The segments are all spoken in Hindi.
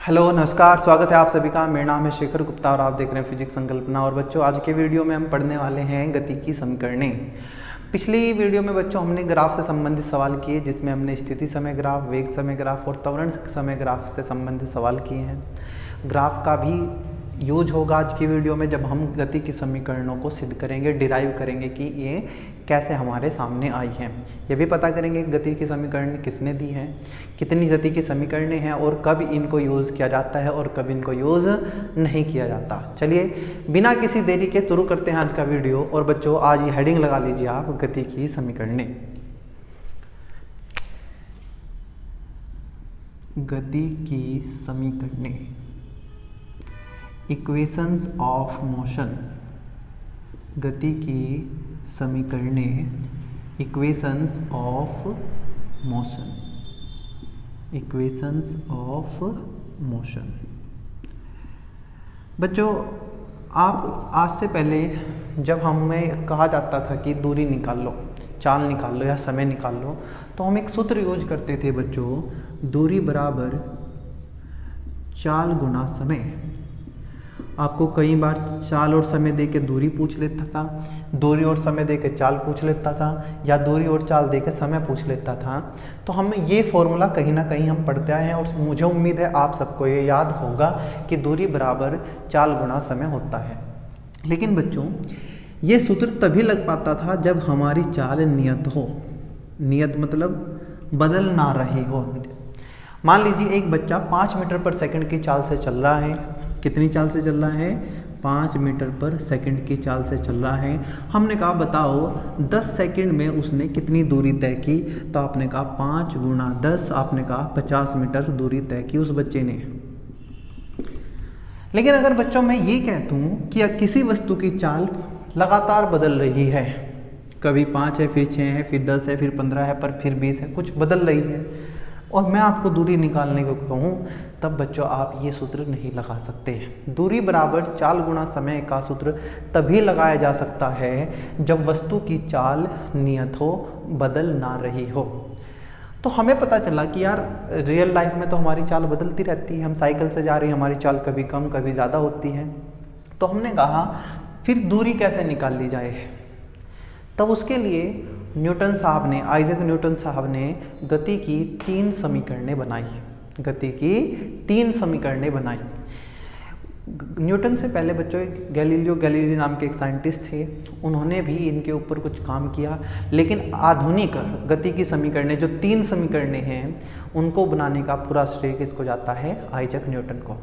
हेलो नमस्कार, स्वागत है आप सभी का। मेरा नाम है शेखर गुप्ता और आप देख रहे हैं फिजिक्स संकल्पना। और बच्चों, आज के वीडियो में हम पढ़ने वाले हैं गति की समीकरणें। पिछली वीडियो में बच्चों हमने ग्राफ से संबंधित सवाल किए, जिसमें हमने स्थिति समय ग्राफ, वेग समय ग्राफ और त्वरण समय ग्राफ से संबंधित सवाल किए हैं। ग्राफ का भी यूज होगा आज की वीडियो में, जब हम गति की समीकरणों को सिद्ध करेंगे, डिराइव करेंगे कि ये कैसे हमारे सामने आई हैं। ये भी पता करेंगे गति की समीकरण किसने दी हैं, कितनी गति की समीकरणें हैं और कब इनको यूज़ किया जाता है और कब इनको यूज़ नहीं किया जाता। चलिए बिना किसी देरी के शुरू करते हैं आज का वीडियो। और बच्चों, आज ये हेडिंग लगा लीजिए आप, गति की समीकरणें। गति की समीकरणें, इक्वेशंस ऑफ मोशन। गति की समीकरणें, equations of motion, equations of motion. बच्चों, आप आज से पहले जब हमें कहा जाता था कि दूरी निकाल लो, चाल निकाल लो या समय निकाल लो, तो हम एक सूत्र यूज करते थे बच्चों, दूरी बराबर चाल गुणा समय। आपको कई बार चाल और समय दे के दूरी पूछ लेता था, दूरी और समय दे के चाल पूछ लेता था, या दूरी और चाल दे के समय पूछ लेता था। तो हम ये फॉर्मूला कहीं ना कहीं हम पढ़ते आए हैं और मुझे उम्मीद है आप सबको ये याद होगा कि दूरी बराबर चाल गुणा समय होता है। लेकिन बच्चों, ये सूत्र तभी लग पाता था जब हमारी चाल नियत हो। नियत मतलब बदल ना रही हो। मान लीजिए एक बच्चा 5 मीटर पर सेकंड की चाल से चल रहा है। कितनी चाल से चल रहा है? 5 मीटर पर सेकंड की चाल से चल रहा है। हमने कहा बताओ 10 सेकंड में उसने कितनी दूरी तय की? तो आपने कहा 5 गुणा 10, आपने कहा 50 मीटर दूरी तय की उस बच्चे ने। लेकिन अगर बच्चों मैं ये कहता हूँ कि किसी वस्तु की चाल लगातार बदल रही है, कभी 5 है, फिर 6 है, फिर 10 है, फिर 15 है, पर फिर 20 है, कुछ बदल रही है, और मैं आपको दूरी निकालने को कहूँ, तब बच्चों आप ये सूत्र नहीं लगा सकते। दूरी बराबर चाल गुणा समय का सूत्र तभी लगाया जा सकता है जब वस्तु की चाल नियत हो, बदल ना रही हो। तो हमें पता चला कि यार रियल लाइफ में तो हमारी चाल बदलती रहती है। हम साइकिल से जा रही हैं, हमारी चाल कभी कम कभी ज़्यादा होती है। तो हमने कहा फिर दूरी कैसे निकाल ली जाए। तब उसके लिए न्यूटन साहब ने, आइजैक न्यूटन साहब ने गति की 3 समीकरणें बनाई। गति की 3 समीकरणें बनाई। न्यूटन से पहले बच्चों एक गैलीलियो गैलीली नाम के एक साइंटिस्ट थे, उन्होंने भी इनके ऊपर कुछ काम किया। लेकिन आधुनिक गति की समीकरणें, जो 3 समीकरणें हैं, उनको बनाने का पूरा श्रेय किसको जाता है? आइजैक न्यूटन को।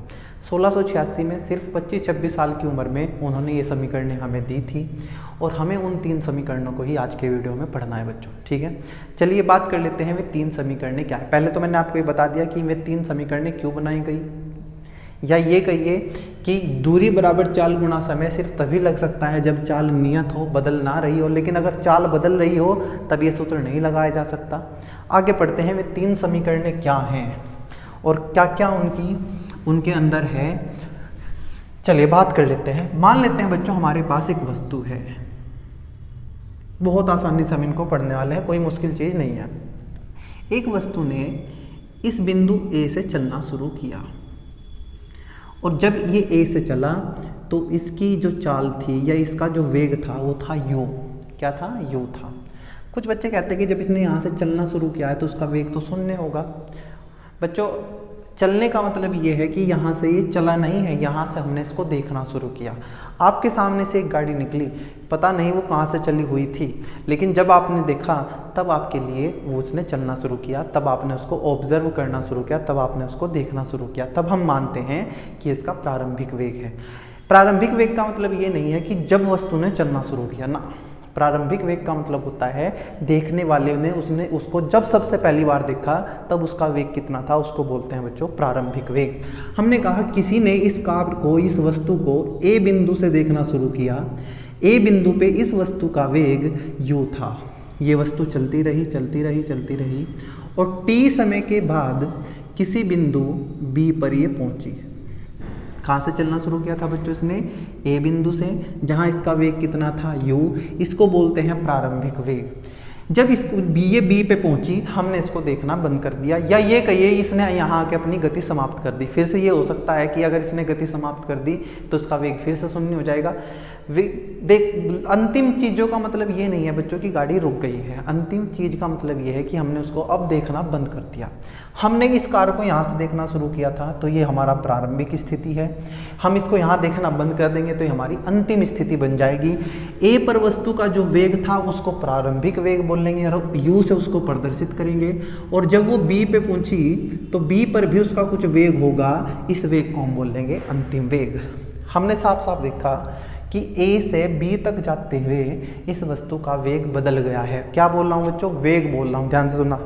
1686 में सिर्फ 25-26 साल की उम्र में उन्होंने ये समीकरणें हमें दी थी, और हमें उन 3 समीकरणों को ही आज के वीडियो में पढ़ना है बच्चों। ठीक है, चलिए बात कर लेते हैं वे 3 समीकरणें क्या है। पहले तो मैंने आपको ये बता दिया कि वे 3 समीकरणें क्यों बनाई गई, या ये कहिए कि दूरी बराबर चाल गुणा समय सिर्फ तभी लग सकता है जब चाल नियत हो, बदल ना रही हो। लेकिन अगर चाल बदल रही हो तब ये सूत्र नहीं लगाया जा सकता। आगे पढ़ते हैं वे 3 समीकरणें क्या हैं और क्या क्या उनके अंदर है। चलिए बात कर लेते हैं। मान लेते हैं बच्चों हमारे पास एक वस्तु है, बहुत आसानी से हम इनको पढ़ने वाले हैं, कोई मुश्किल चीज़ नहीं है। एक वस्तु ने इस बिंदु ए से चलना शुरू किया, और जब ये ए से चला तो इसकी जो चाल थी या इसका जो वेग था वो था u। क्या था? u था। कुछ बच्चे कहते हैं कि जब इसने यहाँ से चलना शुरू किया है तो उसका वेग तो 0 होगा। बच्चों, चलने का मतलब ये है कि यहाँ से ये चला नहीं है, यहाँ से हमने इसको देखना शुरू किया। आपके सामने से एक गाड़ी निकली, पता नहीं वो कहाँ से चली हुई थी, लेकिन जब आपने देखा तब आपके लिए वो उसने चलना शुरू किया, तब आपने उसको ऑब्जर्व करना शुरू किया, तब आपने उसको देखना शुरू किया। तब हम मानते हैं कि इसका प्रारंभिक वेग है। प्रारंभिक वेग का मतलब ये नहीं है कि जब वस्तु ने चलना शुरू किया ना। प्रारंभिक वेग का मतलब होता है देखने वाले ने उसको जब सबसे पहली बार देखा तब उसका वेग कितना था, उसको बोलते हैं बच्चों प्रारंभिक वेग। हमने कहा किसी ने इस कार को, इस वस्तु को ए बिंदु से देखना शुरू किया। ए बिंदु पे इस वस्तु का वेग u था। ये वस्तु चलती रही चलती रही चलती रही, और t समय के बाद किसी बिंदु b पर ये पहुंची। कहाँ से चलना शुरू किया था बच्चों इसने? ए बिंदु से, जहाँ इसका वेग कितना था? u। इसको बोलते हैं प्रारंभिक वेग। जब इसको ये बी पे पहुंची, हमने इसको देखना बंद कर दिया, या ये कहिए इसने यहाँ आके अपनी गति समाप्त कर दी। फिर से ये हो सकता है कि अगर इसने गति समाप्त कर दी तो इसका वेग फिर से शून्य हो जाएगा। देख, अंतिम चीज़ों का मतलब ये नहीं है बच्चों की गाड़ी रुक गई है। अंतिम चीज़ का मतलब ये है कि हमने उसको अब देखना बंद कर दिया। हमने इस कार को यहाँ से देखना शुरू किया था तो ये हमारा प्रारंभिक स्थिति है। हम इसको यहाँ देखना बंद कर देंगे तो ये हमारी अंतिम स्थिति बन जाएगी। ए पर वस्तु का जो वेग था उसको प्रारंभिक वेग बोल लेंगे और यू से उसको प्रदर्शित करेंगे। और जब वो बी पे पहुंची तो बी पर भी उसका कुछ वेग होगा, इस वेग को हम बोल लेंगे अंतिम वेग। हमने साफ साफ देखा कि ए से बी तक जाते हुए इस वस्तु का वेग बदल गया है। क्या बोल रहा हूँ बच्चों? वेग बोल रहा हूँ, ध्यान से सुनना।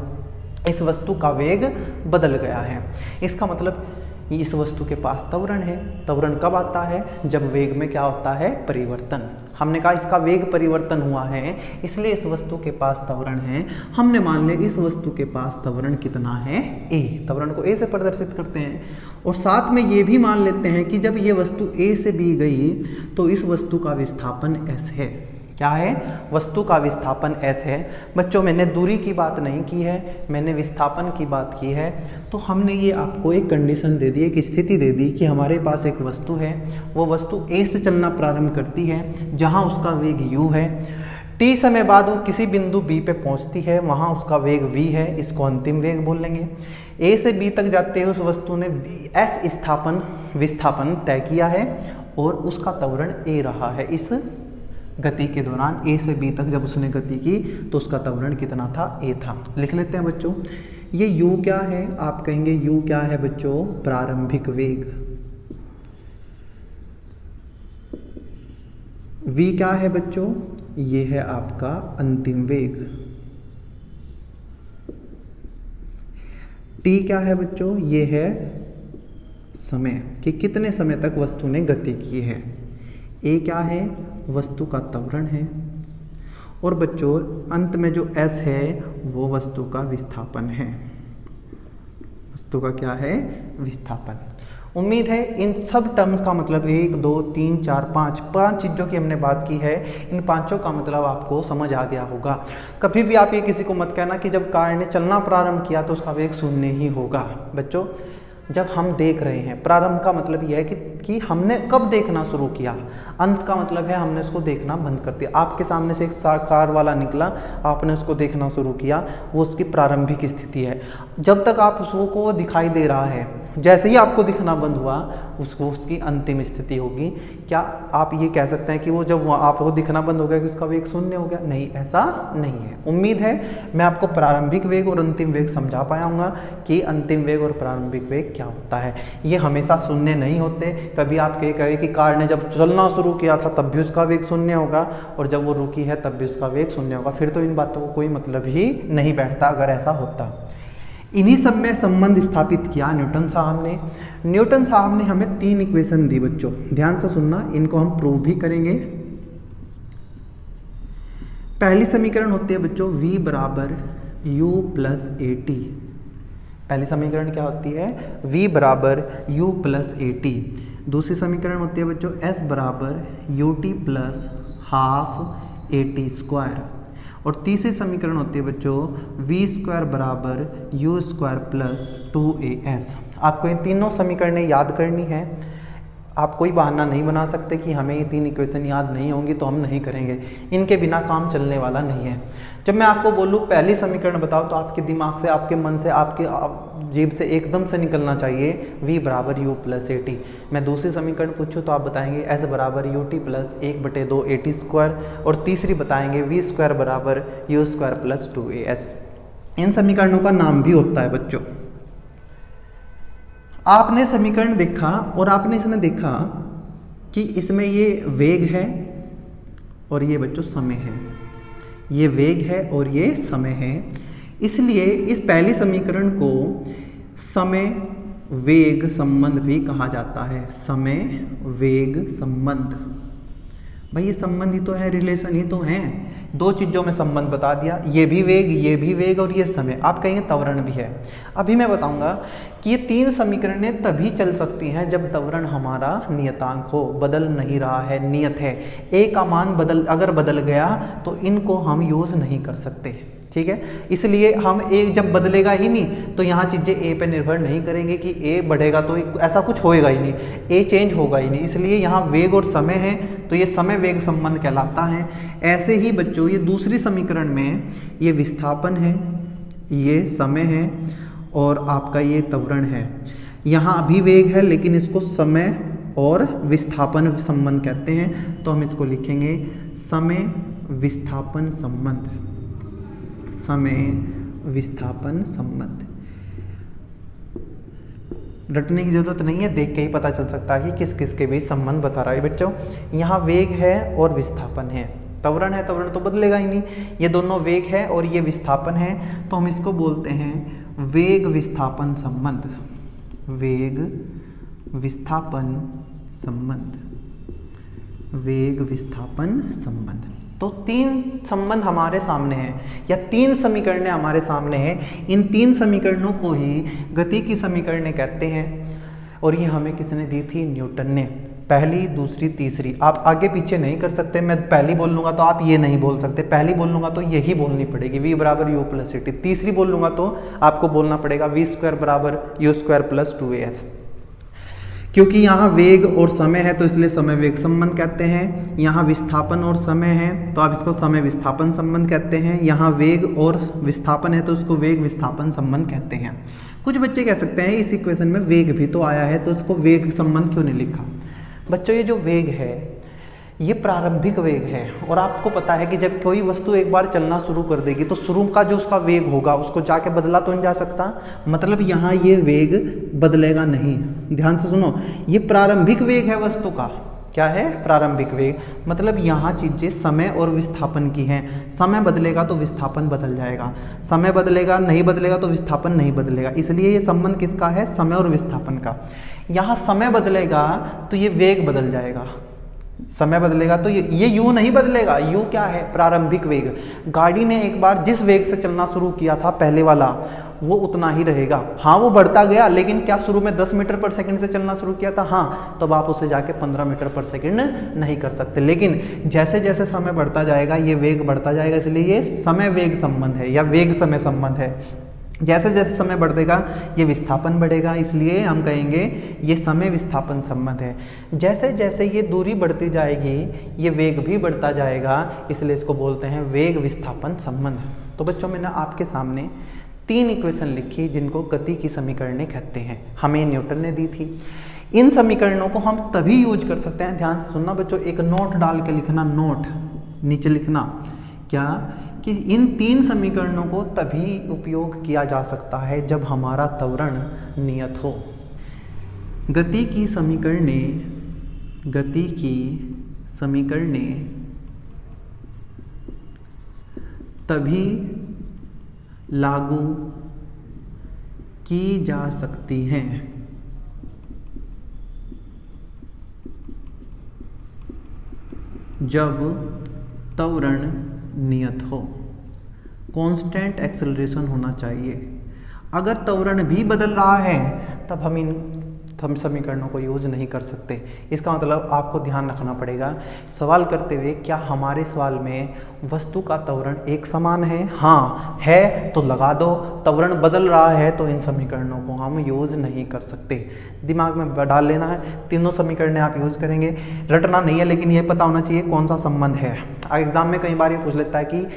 इस वस्तु का वेग बदल गया है। इसका मतलब इस वस्तु के पास त्वरण है। त्वरण कब आता है? जब वेग में क्या होता है? परिवर्तन। हमने कहा इसका वेग परिवर्तन हुआ है इसलिए इस वस्तु के पास त्वरण है। हमने मान लिया इस वस्तु के पास त्वरण कितना है? ए। त्वरण को ए से प्रदर्शित करते हैं और साथ में ये भी मान लेते हैं कि जब ये वस्तु ए से बी गई तो इस वस्तु का विस्थापन एस है। क्या है? वस्तु का विस्थापन एस है। बच्चों मैंने दूरी की बात नहीं की है, मैंने विस्थापन की बात की है। तो हमने ये आपको एक कंडीशन दे दी, एक स्थिति दे दी कि हमारे पास एक वस्तु है, वो वस्तु ए से चलना प्रारंभ करती है जहाँ उसका वेग u है। t समय बाद वो किसी बिंदु b पे पहुँचती है, वहाँ उसका वेग v है, इसको अंतिम वेग बोल लेंगे। a से b तक जाते हुए उस वस्तु ने s विस्थापन तय किया है और उसका त्वरण a रहा है। इस गति के दौरान ए से बी तक जब उसने गति की तो उसका त्वरण कितना था? ए था। लिख लेते हैं बच्चों। ये u क्या है? आप कहेंगे u क्या है बच्चों? प्रारंभिक वेग। v क्या है बच्चों? ये है आपका अंतिम वेग। t क्या है बच्चों? ये है समय, कि कितने समय तक वस्तु ने गति की है। a क्या है? वस्तु का त्वरण है। और बच्चों अंत में जो s है वो वस्तु का विस्थापन है। वस्तु का क्या है? विस्थापन। उम्मीद है इन सब टर्म्स का मतलब 1 2 3 4 5 चीज़ों की हमने बात की है। इन पांचों का मतलब आपको समझ आ गया होगा। कभी भी आप ये किसी को मत कहना कि जब कार ने चलना प्रारंभ किया तो उसका वेग शून्य ही होगा। बच्चों जब हम देख रहे हैं, प्रारंभ का मतलब यह है कि हमने कब देखना शुरू किया। अंत का मतलब है हमने उसको देखना बंद कर दिया। आपके सामने से एक कार वाला निकला, आपने उसको देखना शुरू किया, वो उसकी प्रारंभिक स्थिति है। जब तक आप उसको दिखाई दे रहा है, जैसे ही आपको दिखना बंद हुआ उसको उसकी अंतिम स्थिति होगी। क्या आप ये कह सकते हैं कि वो जब आपको दिखना बंद हो गया कि उसका वेग शून्य हो गया? नहीं, ऐसा नहीं है। उम्मीद है मैं आपको प्रारंभिक वेग और अंतिम वेग समझा पाया हूँगा कि अंतिम वेग और प्रारंभिक वेग क्या होता है। ये हमेशा शून्य नहीं होते। कभी आप कहे कि कार ने जब चलना शुरू किया था तब भी उसका वेग शून्य होगा और जब वो रुकी है तब भी उसका वेग शून्य होगा। फिर तो इन बातों को कोई मतलब ही नहीं बैठता अगर ऐसा होता। इन्हीं सब में संबंध स्थापित किया न्यूटन साहब ने। न्यूटन साहब ने हमें 3 इक्वेशन दी बच्चों, ध्यान से सुनना, इनको हम प्रूव भी करेंगे। पहली समीकरण होती है बच्चों v बराबर u प्लस ए टी। पहली समीकरण क्या होती है? v बराबर u प्लस ए टी। दूसरी समीकरण होती है बच्चों s बराबर U T plus half A T square. और तीसरी समीकरण होती है बच्चों v स्क्वायर बराबर u स्क्वायर प्लस 2as। आपको ये तीनों समीकरणें याद करनी है। आप कोई बहाना नहीं बना सकते कि हमें ये 3 इक्वेशन याद नहीं होंगी तो हम नहीं करेंगे। इनके बिना काम चलने वाला नहीं है। जब मैं आपको बोलूँ पहली समीकरण बताओ तो आपके दिमाग से, आपके मन से, आपके जेब से एकदम से निकलना चाहिए v बराबर u प्लस ए टी। मैं दूसरी समीकरण पूछूँ तो आप बताएंगे s बराबर U T plus 1/2 A T square. और तीसरी बताएंगे v स्क्वायर बराबर u स्क्वायर प्लस 2as। इन समीकरणों का नाम भी होता है बच्चों। आपने समीकरण देखा और आपने इसमें देखा कि इसमें ये वेग है और ये बच्चों समय है। ये वेग है और ये समय है। इसलिए इस पहली समीकरण को समय वेग संबंध भी कहा जाता है। समय वेग संबंध। भाई ये संबंध ही तो है, रिलेशन ही तो है। दो चीज़ों में संबंध बता दिया, ये भी वेग और ये समय। आप कहेंगे त्वरण भी है। अभी मैं बताऊंगा कि ये तीन समीकरणें तभी चल सकती हैं जब त्वरण हमारा नियतांक हो, बदल नहीं रहा है, नियत है। ए का मान अगर बदल गया तो इनको हम यूज़ नहीं कर सकते, ठीक है। इसलिए हम ए जब बदलेगा ही नहीं तो यहाँ चीज़ें ए पे निर्भर नहीं करेंगे कि ए बढ़ेगा तो ऐसा कुछ होएगा ही नहीं, ए चेंज होगा ही नहीं। इसलिए यहाँ वेग और समय है तो ये समय वेग संबंध कहलाता है। ऐसे ही बच्चों ये दूसरी समीकरण में ये विस्थापन है, ये समय है और आपका ये त्वरण है। यहाँ अभी वेग है लेकिन इसको समय और विस्थापन संबंध कहते हैं, तो हम इसको लिखेंगे समय विस्थापन संबंध, समय विस्थापन संबंध। रटने की जरूरत नहीं है, देख के ही पता चल सकता है कि किस किस के बीच संबंध बता रहा है बच्चों। यहाँ वेग है और विस्थापन है, त्वरण है, त्वरण तो बदलेगा ही नहीं। ये दोनों वेग है और ये विस्थापन है, तो हम इसको बोलते हैं वेग विस्थापन संबंध, वेग विस्थापन संबंध, वेग विस्थापन संबंध। तो तीन संबंध हमारे सामने हैं या तीन समीकरणें हमारे सामने हैं। इन तीन समीकरणों को ही गति की समीकरणें कहते हैं और ये हमें किसने दी थी? न्यूटन ने। पहली, दूसरी, तीसरी। आप आगे पीछे नहीं कर सकते। मैं पहली बोल लूँगा तो आप ये नहीं बोल सकते, पहली बोल लूँगा तो यही बोलनी पड़ेगी, v बराबर u प्लस सी टी। तीसरी बोल लूँगा तो आपको बोलना पड़ेगा v स्क्वायर बराबर u स्क्वायर प्लस 2as। क्योंकि यहाँ वेग और समय है तो इसलिए समय वेग संबंध कहते हैं। यहाँ विस्थापन और समय है तो आप इसको समय विस्थापन संबंध कहते हैं। यहाँ वेग और विस्थापन है तो इसको वेग विस्थापन संबंध कहते हैं। कुछ बच्चे कह सकते हैं इस इक्वेशन में वेग भी तो आया है तो इसको वेग संबंध क्यों नहीं लिखा? बच्चों ये जो वेग है ये प्रारंभिक वेग है और आपको पता है कि जब कोई वस्तु एक बार चलना शुरू कर देगी तो शुरू का जो उसका वेग होगा उसको जाके बदला तो नहीं जा सकता। मतलब यहाँ ये वेग बदलेगा नहीं। ध्यान से सुनो, ये प्रारंभिक वेग है वस्तु का। क्या है? प्रारंभिक वेग। मतलब यहाँ चीज़ें समय और विस्थापन की हैं। समय बदलेगा तो विस्थापन बदल जाएगा, समय बदलेगा नहीं बदलेगा तो विस्थापन नहीं बदलेगा। इसलिए ये संबंध किसका है? समय और विस्थापन का। यहाँ समय बदलेगा तो ये वेग बदल जाएगा, समय बदलेगा तो ये u नहीं बदलेगा। u क्या है? प्रारंभिक वेग। गाड़ी ने एक बार जिस वेग से चलना शुरू किया था पहले वाला वो उतना ही रहेगा। हाँ वो बढ़ता गया, लेकिन क्या शुरू में 10 मीटर पर सेकंड से चलना शुरू किया था? हाँ, तो अब आप उसे जाके 15 मीटर पर सेकंड नहीं कर सकते। लेकिन जैसे जैसे समय बढ़ता जाएगा ये वेग बढ़ता जाएगा, इसलिए ये समय वेग संबंध है या वेग समय संबंध है। जैसे जैसे समय बढ़ेगा ये विस्थापन बढ़ेगा, इसलिए हम कहेंगे ये समय विस्थापन संबंध है। जैसे जैसे ये दूरी बढ़ती जाएगी ये वेग भी बढ़ता जाएगा, इसलिए इसको बोलते हैं वेग विस्थापन संबंध। तो बच्चों मैंने आपके सामने तीन इक्वेशन लिखी जिनको गति की समीकरणें कहते हैं, हमें न्यूटन ने दी थी। इन समीकरणों को हम तभी यूज कर सकते हैं, ध्यान से सुनना बच्चों, एक नोट डाल के लिखना, नोट नीचे लिखना, क्या कि इन तीन समीकरणों को तभी उपयोग किया जा सकता है जब हमारा त्वरण नियत हो। गति की समीकरणें तभी लागू की जा सकती हैं जब त्वरण नियत हो। कांस्टेंट एक्सेलरेशन होना चाहिए। अगर त्वरण भी बदल रहा है तब हम इन समीकरणों को यूज नहीं कर सकते। इसका मतलब आपको ध्यान रखना पड़ेगा सवाल करते हुए, क्या हमारे सवाल में वस्तु का त्वरण एक समान है? हाँ है तो लगा दो, त्वरण बदल रहा है तो इन समीकरणों को हम यूज नहीं कर सकते। दिमाग में डाल लेना है, तीनों समीकरणें आप यूज करेंगे, रटना नहीं है, लेकिन ये पता होना चाहिए कौन सा संबंध है। एग्जाम में कई बार ये पूछ लेता है कि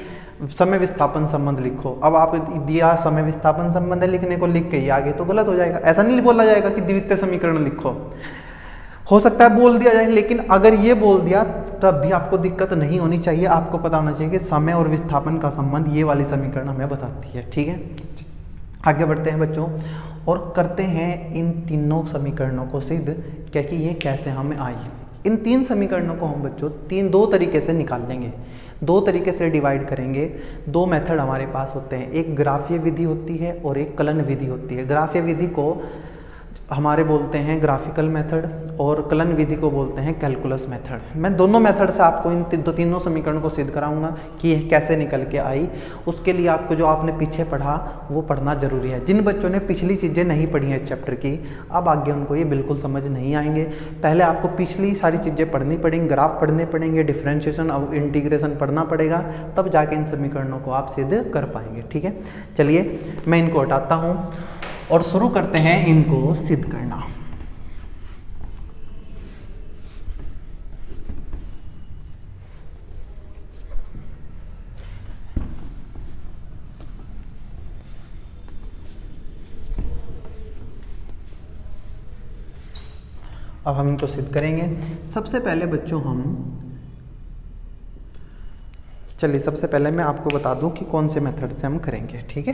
समय विस्थापन संबंध लिखो। अब आप दिया समय विस्थापन संबंध है, लिखने को लिख के ही आगे तो गलत हो जाएगा। ऐसा नहीं बोला जाएगा कि द्वितीय समीकरण लिखो, हो सकता है बोल दिया जाए, लेकिन अगर ये बोल दिया तब भी आपको दिक्कत नहीं होनी चाहिए। आपको पता होना चाहिए कि समय और विस्थापन का संबंध ये वाली समीकरण हमें बताती है। ठीक है, आगे बढ़ते हैं बच्चों और करते हैं इन तीनों समीकरणों को सिद्ध, क्या कि ये कैसे हमें आई। इन तीन समीकरणों को हम बच्चों दो तरीके से निकाल लेंगे, दो तरीके से डिवाइड करेंगे। दो मेथड हमारे पास होते हैं, एक ग्राफीय विधि होती है और एक कलन विधि होती है। ग्राफीय विधि को हमारे बोलते हैं ग्राफिकल मेथड और कलन विधि को बोलते हैं कैलकुलस मेथड। मैं दोनों मेथड से आपको इन तीनों समीकरणों को सिद्ध कराऊंगा कि यह कैसे निकल के आई। उसके लिए आपको जो आपने पीछे पढ़ा वो पढ़ना जरूरी है। जिन बच्चों ने पिछली चीज़ें नहीं पढ़ी हैं इस चैप्टर की, अब आगे उनको ये बिल्कुल समझ नहीं आएंगे। पहले आपको पिछली सारी चीज़ें पढ़नी पड़ेंगी, ग्राफ पढ़ने पड़ेंगे, डिफ्रेंशिएशन और इंटीग्रेशन पढ़ना पड़ेगा, तब जाके इन समीकरणों को आप सिद्ध कर पाएंगे। ठीक है, चलिए मैं इनको हटाता हूँ और शुरू करते हैं इनको सिद्ध करना। अब हम इनको सिद्ध करेंगे। सबसे पहले बच्चों सबसे पहले मैं आपको बता दूं कि कौन से मेथड से हम करेंगे। ठीक है,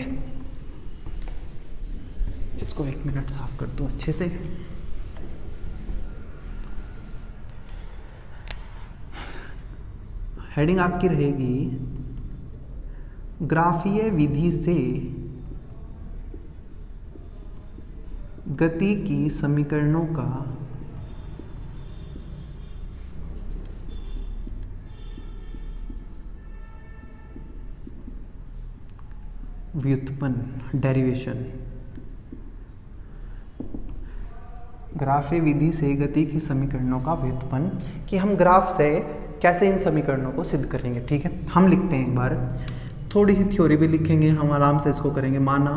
इसको 1 मिनट साफ कर दूं अच्छे से। हेडिंग आपकी रहेगी ग्राफीय विधि से गति की समीकरणों का व्युत्पन्न, डेरिवेशन। ग्राफीय विधि से गति की समीकरणों का व्युत्पन्न, कि हम ग्राफ से कैसे इन समीकरणों को सिद्ध करेंगे। ठीक है, हम लिखते हैं एक बार, थोड़ी सी थ्योरी भी लिखेंगे, हम आराम से इसको करेंगे। माना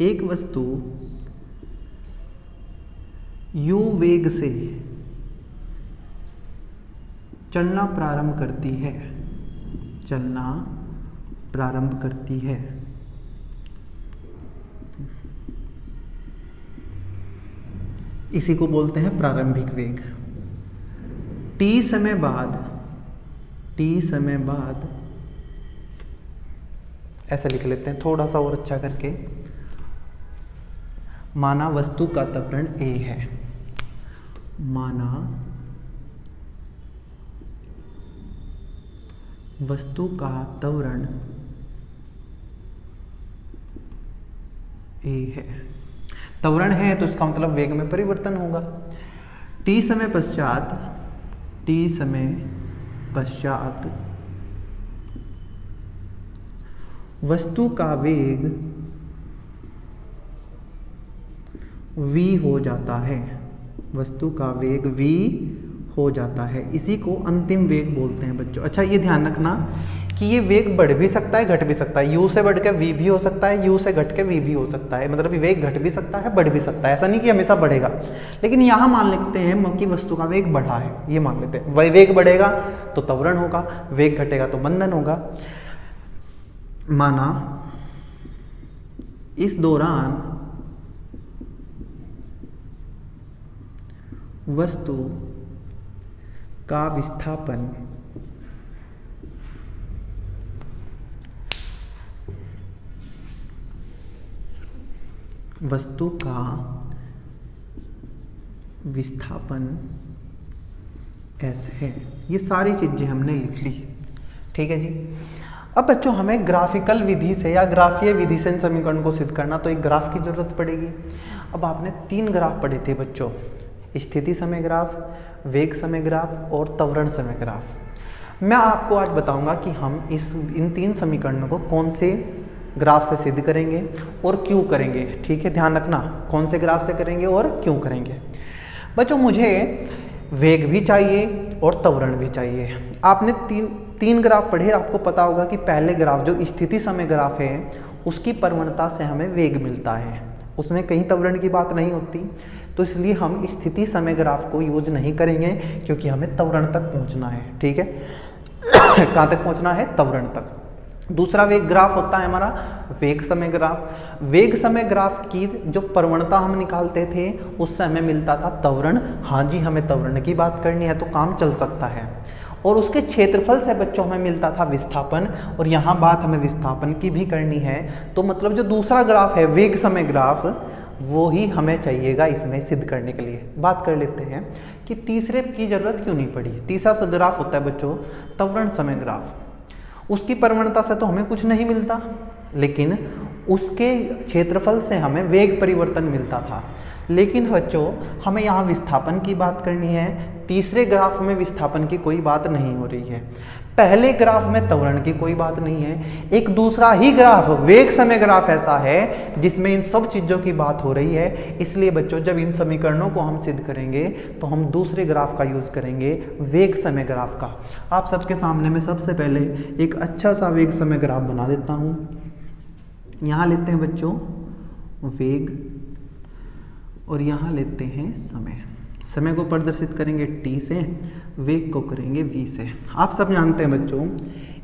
एक वस्तु u वेग से चलना प्रारंभ करती है, इसी को बोलते हैं प्रारंभिक वेग। t समय बाद ऐसा लिख लेते हैं थोड़ा सा और अच्छा करके। माना वस्तु का त्वरण a है, माना वस्तु का त्वरण a है। त्वरण है तो इसका मतलब वेग में परिवर्तन होगा। t समय पश्चात वस्तु का वेग v हो जाता है, इसी को अंतिम वेग बोलते हैं बच्चों। अच्छा, ये ध्यान रखना कि ये वेग बढ़ भी सकता है, घट भी सकता है। u से बढ़ के v भी हो सकता है, u से घट के v भी हो सकता है। मतलब वेग घट भी सकता है, बढ़ भी सकता है। ऐसा नहीं कि हमेशा बढ़ेगा, लेकिन यहाँ मान लेते हैं कि वस्तु का वेग बढ़ा है, ये मान लेते हैं। वही वेग बढ़ेगा तो त्वरण होगा, वेग घटेगा तो मंदन होगा। माना इस दौरान वस्तु का विस्थापन s है। ये सारी चीजें हमने लिख ली। ठीक है जी। अब बच्चों हमें ग्राफिकल विधि से या ग्राफीय विधि से इन समीकरण को सिद्ध करना, तो एक ग्राफ की जरूरत पड़ेगी। अब आपने 3 ग्राफ पढ़े थे बच्चों, स्थिति समय ग्राफ, वेग समय ग्राफ और त्वरण समय ग्राफ। मैं आपको आज बताऊंगा कि हम इन 3 समीकरणों को कौन से ग्राफ से सिद्ध करेंगे और क्यों करेंगे। ठीक है, ध्यान रखना कौन से ग्राफ से करेंगे और क्यों करेंगे। बच्चों मुझे वेग भी चाहिए और त्वरण भी चाहिए। आपने तीन ग्राफ पढ़े, आपको पता होगा कि पहले ग्राफ जो स्थिति समय ग्राफ है उसकी प्रवणता से हमें वेग मिलता है, उसमें कहीं त्वरण की बात नहीं होती। तो इसलिए हम स्थिति समय ग्राफ को यूज नहीं करेंगे, क्योंकि हमें त्वरण तक पहुंचना है। ठीक है, कहाँ तक पहुंचना है? त्वरण तक। दूसरा वेग ग्राफ होता है हमारा वेग समय ग्राफ। वेग समय ग्राफ की जो प्रवणता हम निकालते थे उससे हमें मिलता था त्वरण। हाँ जी, हमें त्वरण की बात करनी है तो काम चल सकता है। और उसके क्षेत्रफल से बच्चों हमें मिलता था विस्थापन, और यहाँ बात हमें विस्थापन की भी करनी है। तो मतलब जो दूसरा ग्राफ है वेग समय ग्राफ, वो ही हमें चाहिएगा इसमें सिद्ध करने के लिए। बात कर लेते हैं कि तीसरे की जरूरत क्यों नहीं पड़ी। तीसरा ग्राफ होता है बच्चों त्वरण समय ग्राफ। उसकी प्रवणता से तो हमें कुछ नहीं मिलता, लेकिन उसके क्षेत्रफल से हमें वेग परिवर्तन मिलता था। लेकिन बच्चों हमें यहाँ विस्थापन की बात करनी है, तीसरे ग्राफ में विस्थापन की कोई बात नहीं हो रही है, पहले ग्राफ में त्वरण की कोई बात नहीं है। एक दूसरा ही ग्राफ वेग समय ग्राफ ऐसा है जिसमें इन सब चीज़ों की बात हो रही है। इसलिए बच्चों जब इन समीकरणों को हम सिद्ध करेंगे तो हम दूसरे ग्राफ का यूज़ करेंगे, वेग समय ग्राफ का। आप सबके सामने मैं सबसे पहले एक अच्छा सा वेग समय ग्राफ बना देता हूँ। यहाँ लेते हैं बच्चों वेग और यहाँ लेते हैं समय। समय को प्रदर्शित करेंगे t से, वेग को करेंगे v से। आप सब जानते हैं बच्चों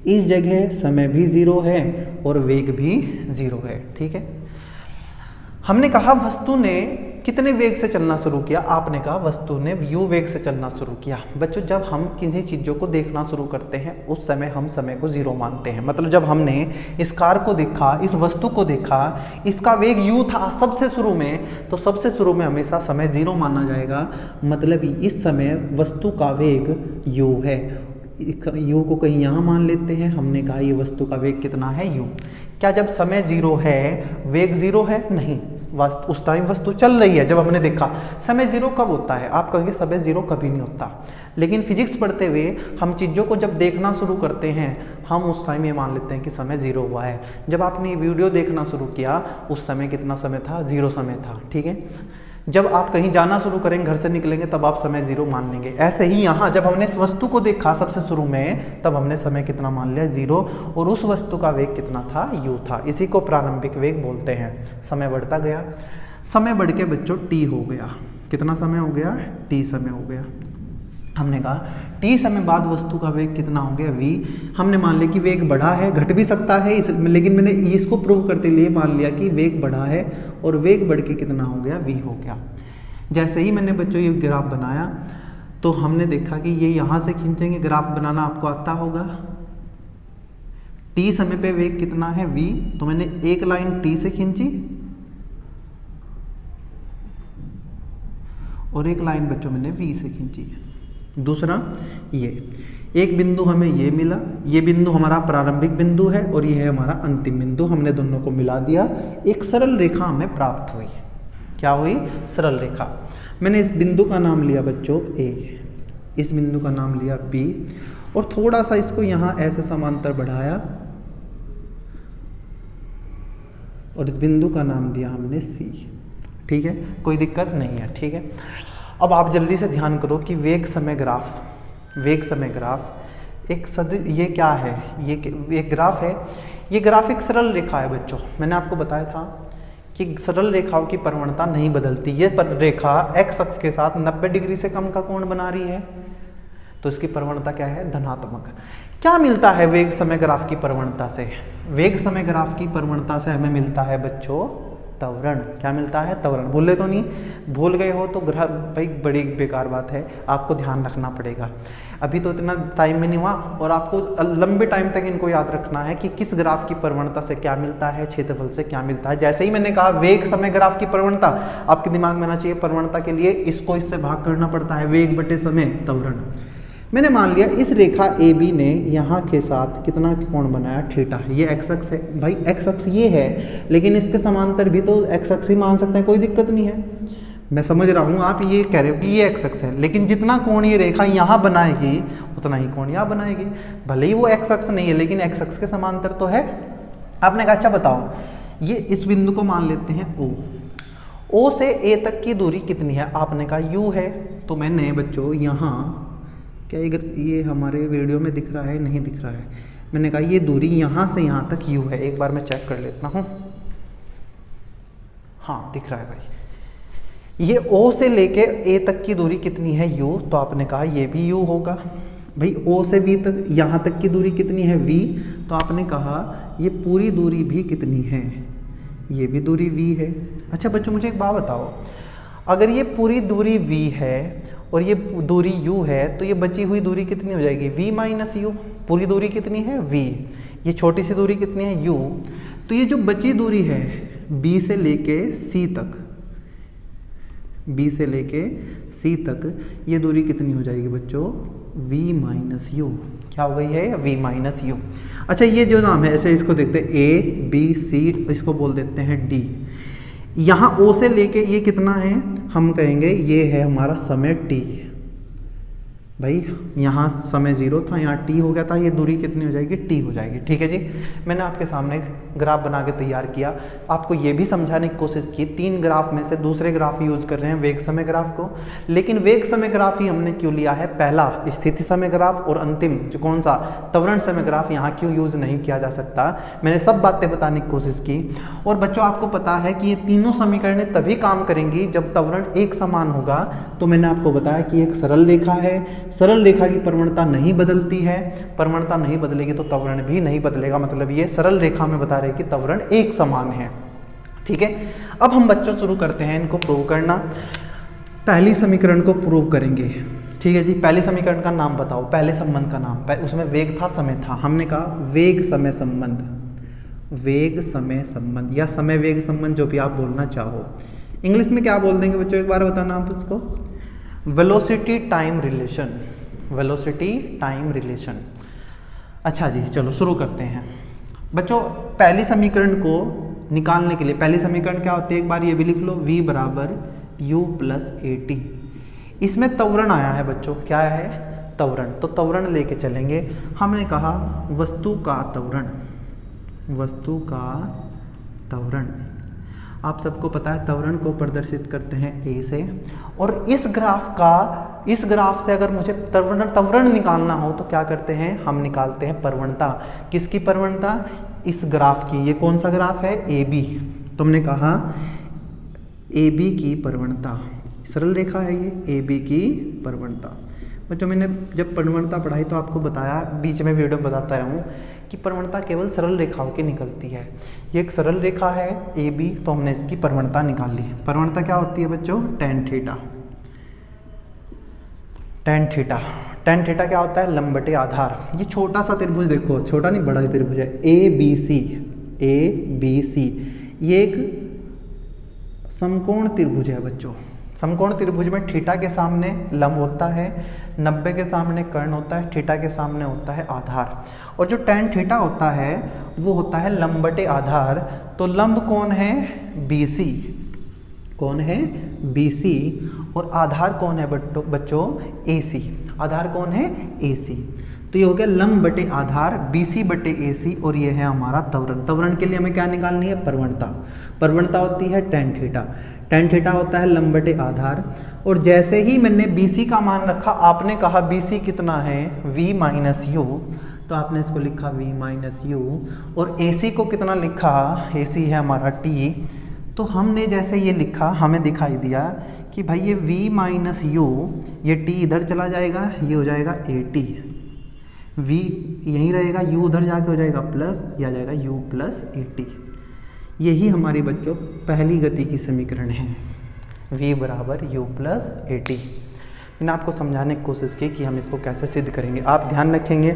इस जगह समय भी 0 है और वेग भी 0 है, ठीक है। हमने कहा वस्तु ने कितने वेग से चलना शुरू किया, आपने कहा वस्तु ने u वेग से चलना शुरू किया। बच्चों जब हम किसी चीज़ों को देखना शुरू करते हैं उस समय हम समय को 0 मानते हैं। मतलब जब हमने इस कार को देखा, इस वस्तु को देखा, इसका वेग u था सबसे शुरू में, तो सबसे शुरू में हमेशा समय 0 माना जाएगा। मतलब इस समय वस्तु का वेग u है। u को कहीं यहाँ मान लेते हैं। हमने कहा ये वस्तु का वेग कितना है u। क्या जब समय 0 है वेग 0 है? नहीं, उस टाइम वस्तु चल रही है। जब हमने देखा समय 0 कब होता है? आप कहेंगे समय 0 कभी नहीं होता, लेकिन फिजिक्स पढ़ते हुए हम चीज़ों को जब देखना शुरू करते हैं हम उस टाइम ये मान लेते हैं कि समय 0 हुआ है। जब आपने वीडियो देखना शुरू किया उस समय कितना समय था? 0 समय था, ठीक है। जब आप कहीं जाना शुरू करेंगे, घर से निकलेंगे, तब आप समय 0 मान लेंगे। ऐसे ही यहाँ जब हमने इस वस्तु को देखा सबसे शुरू में तब हमने समय कितना मान लिया? 0। और उस वस्तु का वेग कितना था? u था। इसी को प्रारंभिक वेग बोलते हैं। समय बढ़ता गया, समय बढ़ के बच्चों t हो गया। कितना समय हो गया? t समय हो गया। हमने कहा t समय बाद वस्तु का वेग कितना हो गया? v। हमने मान लिया कि वेग बढ़ा है, घट भी सकता है, लेकिन मैंने इसको प्रूव करते लिए मान लिया कि वेग बढ़ा है और वेग बढ़ के कितना हो गया? v हो गया। जैसे ही मैंने बच्चों ये ग्राफ बनाया तो हमने देखा कि ये यहाँ से खींचेंगे, ग्राफ बनाना आपको आता होगा। t समय पे वेग कितना है? v। तो मैंने एक लाइन t से खींची और एक लाइन बच्चों मैंने v से खींची। दूसरा ये एक बिंदु हमें ये मिला, ये बिंदु हमारा प्रारंभिक बिंदु है और ये है हमारा अंतिम बिंदु। हमने दोनों को मिला दिया, एक सरल रेखा हमें प्राप्त हुई। क्या हुई? सरल रेखा। मैंने इस बिंदु का नाम लिया बच्चों a, इस बिंदु का नाम लिया b और थोड़ा सा इसको यहाँ ऐसे समांतर बढ़ाया और इस बिंदु का नाम दिया हमने c, ठीक है। कोई दिक्कत नहीं है, ठीक है। अब आप जल्दी से ध्यान करो कि वेग समय ग्राफ, वेग समय ग्राफ एक ये क्या है? ये एक ग्राफ है। ये ग्राफ एक सरल रेखा है बच्चों। मैंने आपको बताया था कि सरल रेखाओं की प्रवणता नहीं बदलती। ये रेखा x अक्ष के साथ 90 डिग्री से कम का कोण बना रही है, तो इसकी प्रवणता क्या है? धनात्मक। क्या मिलता है वेग समय ग्राफ की प्रवणता से? वेग समय ग्राफ की प्रवणता से हमें मिलता है बच्चों त्वरण। क्या मिलता है? त्वरण। भूले तो नहीं? भूल गए हो तो भाई बड़ी बेकार बात है, आपको ध्यान रखना पड़ेगा। अभी तो इतना टाइम में नहीं हुआ और आपको लंबे टाइम तक इनको याद रखना है कि किस ग्राफ की प्रवणता से क्या मिलता है, क्षेत्रफल से क्या मिलता है। जैसे ही मैंने कहा वेग समय ग्राफ की प्रवणता, आपके दिमाग में आना चाहिए प्रवणता के लिए इसको इससे भाग करना पड़ता है, वेग बटे समय त्वरण। मैंने मान लिया इस रेखा ए बी ने यहाँ के साथ कितना कोण बनाया? थीटा। ये एक्स अक्ष है भाई, एक्स अक्ष ये है, लेकिन इसके समांतर भी तो एक्स अक्ष ही मान सकते हैं, कोई दिक्कत नहीं है। मैं समझ रहा हूँ आप ये कह रहे हो कि ये एक्स अक्ष है, लेकिन जितना कोण ये रेखा यहाँ बनाएगी उतना ही कोण यहाँ बनाएगी। भले ही वो एक्स अक्ष नहीं है लेकिन एक्स अक्ष के समांतर तो है। आपने कहा अच्छा बताओ, ये इस बिंदु को मान लेते हैं ओ, ओ से ए तक की दूरी कितनी है? आपने कहा यू है। तो मैंने बच्चों यहाँ, क्या ये हमारे वीडियो में दिख रहा है? नहीं दिख रहा है। मैंने कहा ये दूरी यहाँ से यहाँ तक u है। एक बार मैं चेक कर लेता हूँ। हाँ दिख रहा है भाई। ये O से लेके A तक की दूरी कितनी है? u। तो आपने कहा ये भी u होगा। भाई O से V तक, यहाँ तक की दूरी कितनी है? v। तो आपने कहा ये पूरी दूरी भी कितनी है? ये भी दूरी v है। अच्छा बच्चों मुझे एक बात बताओ, अगर ये पूरी दूरी v है और ये दूरी u है तो ये बची हुई दूरी कितनी हो जाएगी? v minus u। पूरी दूरी कितनी है? v। ये छोटी सी दूरी कितनी है? u। तो ये जो बची दूरी है b से लेके c तक, b से लेके c तक, ये दूरी कितनी हो जाएगी बच्चों? v minus u। क्या हो गई है? v minus u। अच्छा ये जो नाम है ऐसे इसको देखते हैं a b c, इसको बोल देते हैं d। यहाँ ओ से लेके ये कितना है, हम कहेंगे ये है हमारा समय t। भाई यहाँ समय 0 था, यहाँ t हो गया था, ये दूरी कितनी हो जाएगी, t हो जाएगी। ठीक है जी, मैंने आपके सामने एक ग्राफ बना के तैयार किया, आपको ये भी समझाने की कोशिश की 3 ग्राफ में से दूसरे ग्राफ यूज कर रहे हैं वेग समय ग्राफ को, लेकिन वेग समय ग्राफ ही हमने क्यों लिया है, पहला स्थिति समय ग्राफ और अंतिम जो कौन सा त्वरण समय ग्राफ यहाँ क्यों यूज नहीं किया जा सकता, मैंने सब बातें बताने की कोशिश की। और बच्चों आपको पता है कि ये तीनों समीकरणें तभी काम करेंगी जब त्वरण एक समान होगा। तो मैंने आपको बताया कि एक सरल रेखा है, सरल रेखा की प्रवणता नहीं बदलती है, प्रवणता नहीं बदलेगी तो त्वरण भी नहीं बदलेगा, मतलब ये सरल रेखा में बता रहे कि त्वरण एक समान है। ठीक है, अब हम बच्चों शुरू करते हैं इनको प्रूव करना। पहली समीकरण को प्रूव करेंगे। ठीक है जी, पहले समीकरण का नाम बताओ, पहले संबंध का नाम, उसमें वेग था समय था, हमने कहा वेग समय संबंध, वेग समय संबंध या समय वेग संबंध जो भी आप बोलना चाहो। इंग्लिश में क्या बोल देंगे बच्चों, एक बार बताना आप उसको, velocity time relation, velocity time relation. अच्छा जी, चलो शुरू करते हैं बच्चों। पहली समीकरण को निकालने के लिए पहली समीकरण क्या होती है, एक बार ये भी लिख लो, v बराबर u प्लस AT। इसमें त्वरण आया है बच्चों, क्या है, त्वरण, तो त्वरण लेके चलेंगे। हमने कहा वस्तु का त्वरण, वस्तु का त्वरण, आप सबको पता है त्वरण को प्रदर्शित करते हैं A से, और इस ग्राफ से अगर मुझे त्वरण निकालना हो तो क्या करते हैं, हम निकालते हैं प्रवणता। किसकी प्रवणता, इस ग्राफ की, ये कौन सा ग्राफ है, AB, तुमने कहा AB की प्रवणता, सरल रेखा है ये, AB की प्रवणता। बच्चों मैंने जब प्रवणता पढ़ाई तो आपको बताया, बीच में वीडियो में बताता हूँ कि प्रवणता केवल सरल रेखाओं की निकलती है। ये एक सरल रेखा है AB, तो हमने इसकी प्रवणता निकाल ली। प्रवणता क्या होती है बच्चों, tan theta, tan theta, tan theta क्या होता है, लंब बटे आधार। ये छोटा सा त्रिभुज देखो, छोटा नहीं बड़ा त्रिभुज है, ABC, ये एक समकोण त्रिभुज है बच्चों। समकोण त्रिभुज में थीटा के सामने लंब होता है, 90 के सामने कर्ण होता है, थीटा के सामने होता है आधार, और जो tan थीटा होता है वो होता है लंब बटे आधार। तो लंब कौन है, BC, कौन है, BC, और आधार कौन है बच्चों, AC, आधार कौन है, AC। तो ये हो गया लंब बटे आधार, BC बटे AC, और ये है हमारा त्वरण। त्वरण के लिए हमें क्या निकालनी है, प्रवणता। प्रवणता होती है tan थीटा, tan थीटा होता है लंब बटे आधार। और जैसे ही मैंने BC का मान रखा, आपने कहा BC कितना है, V माइनस U, तो आपने इसको लिखा V माइनस U, और AC को कितना लिखा, AC है हमारा T। तो हमने जैसे ये लिखा, हमें दिखाई दिया कि भाई ये V माइनस U, ये T इधर चला जाएगा, ये हो जाएगा AT, V यहीं रहेगा, U उधर जाके हो जाएगा प्लस, ये आ जाएगा U प्लस AT। यही हमारी बच्चों पहली गति की समीकरण है, V बराबर U प्लस AT। मैंने आपको समझाने की कोशिश की कि हम इसको कैसे सिद्ध करेंगे। आप ध्यान रखेंगे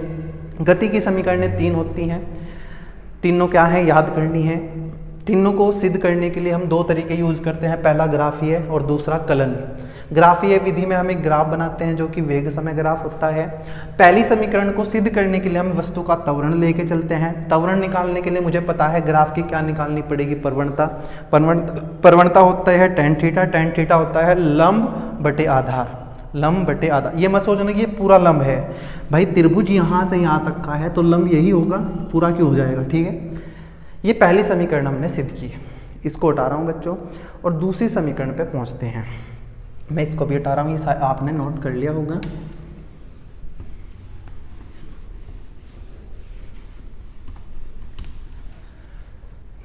गति की समीकरणें 3 होती हैं, तीनों क्या है, याद करनी है। तीनों को सिद्ध करने के लिए हम 2 तरीके यूज करते हैं, पहला ग्राफीय और दूसरा कलन। ग्राफीय विधि में हम एक ग्राफ बनाते हैं जो कि वेग समय ग्राफ होता है। पहली समीकरण को सिद्ध करने के लिए हम वस्तु का त्वरण लेके चलते हैं। त्वरण निकालने के लिए मुझे पता है ग्राफ की क्या निकालनी पड़ेगी, प्रवणता। प्रवणता होता है tan थीटा, tan थीटा होता है लंब बटे आधार, लंब बटे आधार। ये मत सोचना कि ये पूरा लंब है, भाई त्रिभुज यहाँ से यहाँ तक का है तो लंब यही होगा, पूरा क्यों हो जाएगा। ठीक है, ये पहली समीकरण हमने सिद्ध की, इसको हटा रहा हूँ बच्चों, और दूसरी समीकरण पे पहुँचते हैं। मैं इसको भी हटा रहा हूँ, ये आपने नोट कर लिया होगा।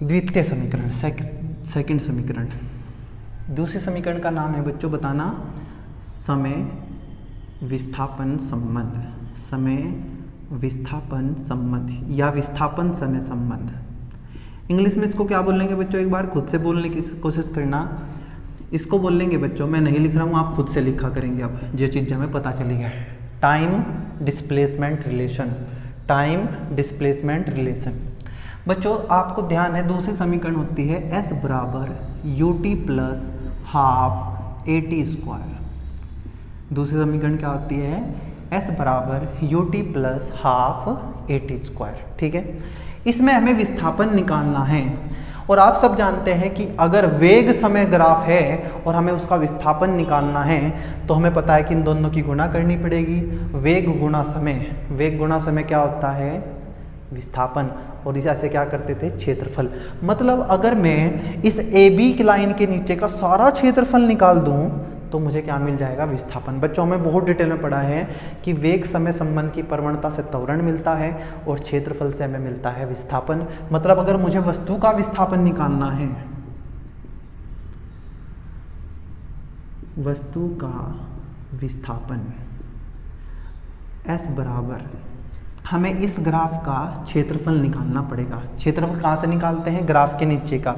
द्वितीय समीकरण, सेकंड समीकरण। दूसरे समीकरण का नाम है बच्चों, बताना, समय विस्थापन संबंध, समय विस्थापन संबंध या विस्थापन समय संबंध। इंग्लिश में इसको क्या बोलेंगे बच्चों, एक बार खुद से बोलने की कोशिश करना। इसको बोलेंगे बच्चों, मैं नहीं लिख रहा हूँ, आप खुद से लिखा करेंगे। अब जो चीज़ हमें पता चली है, time displacement relation, time displacement relation. बच्चों आपको ध्यान है, दूसरी समीकरण होती है S बराबर UT plus half AT square. दूसरी समीकरण क्या होती है, S बराबर UT plus half AT square. ठीक है, इसमें हमें विस्थापन निकालना है, और आप सब जानते हैं कि अगर वेग समय ग्राफ है और हमें उसका विस्थापन निकालना है तो हमें पता है कि इन दोनों की गुणा करनी पड़ेगी। वेग गुणा समय, वेग गुणा समय क्या होता है? विस्थापन। और इसे ऐसे क्या करते थे? क्षेत्रफल। मतलब अगर मैं इस ए बी की लाइन के नीचे का सारा क्षेत्रफल निकाल दूं तो मुझे क्या मिल जाएगा? विस्थापन। बच्चों हमें बहुत डिटेल में पढ़ा है कि वेग समय संबंध की प्रवणता से त्वरण मिलता है और क्षेत्रफल से हमें मिलता है विस्थापन। मतलब अगर मुझे वस्तु का विस्थापन निकालना है, वस्तु का विस्थापन S बराबर, हमें इस ग्राफ का क्षेत्रफल निकालना पड़ेगा। क्षेत्रफल कहाँ से निकालते हैं? ग्राफ के नीचे का,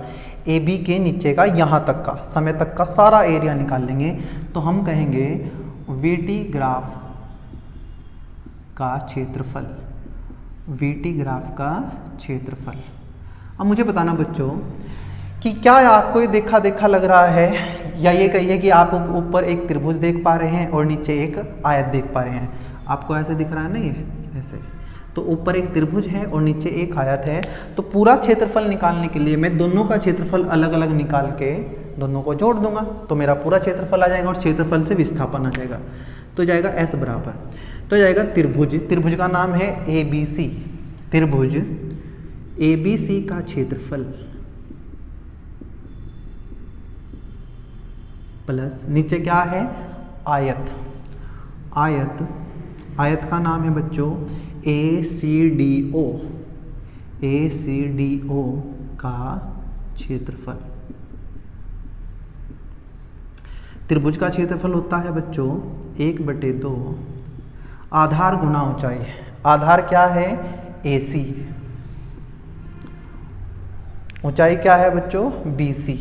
ए बी के नीचे का यहाँ तक का, समय तक का सारा एरिया निकाल लेंगे तो हम कहेंगे वी टी ग्राफ का क्षेत्रफल, वी टी ग्राफ का क्षेत्रफल। अब मुझे बताना बच्चों कि क्या आपको ये देखा देखा लग रहा है, या ये कहिए कि आप ऊपर एक त्रिभुज देख पा रहे हैं और नीचे एक आयत देख पा रहे हैं। आपको ऐसे दिख रहा है ना, ये ऐसे, तो ऊपर एक त्रिभुज है और नीचे एक आयत है। तो पूरा क्षेत्रफल निकालने के लिए मैं दोनों का क्षेत्रफल अलग अलग निकाल के दोनों को जोड़ दूंगा तो मेरा पूरा क्षेत्रफल आ जाएगा और क्षेत्रफल से विस्थापन आ जाएगा। तो जाएगा S बराबर, तो जाएगा त्रिभुज, त्रिभुज का नाम है ABC, त्रिभुज ABC का क्षेत्रफल प्लस नीचे क्या है? आयत, आयत, आयत का नाम है बच्चों ACDO, ACDO का क्षेत्रफल। त्रिभुज का क्षेत्रफल होता है बच्चों 1/2 आधार गुना ऊंचाई। आधार क्या है? AC, ऊंचाई क्या है बच्चों? BC,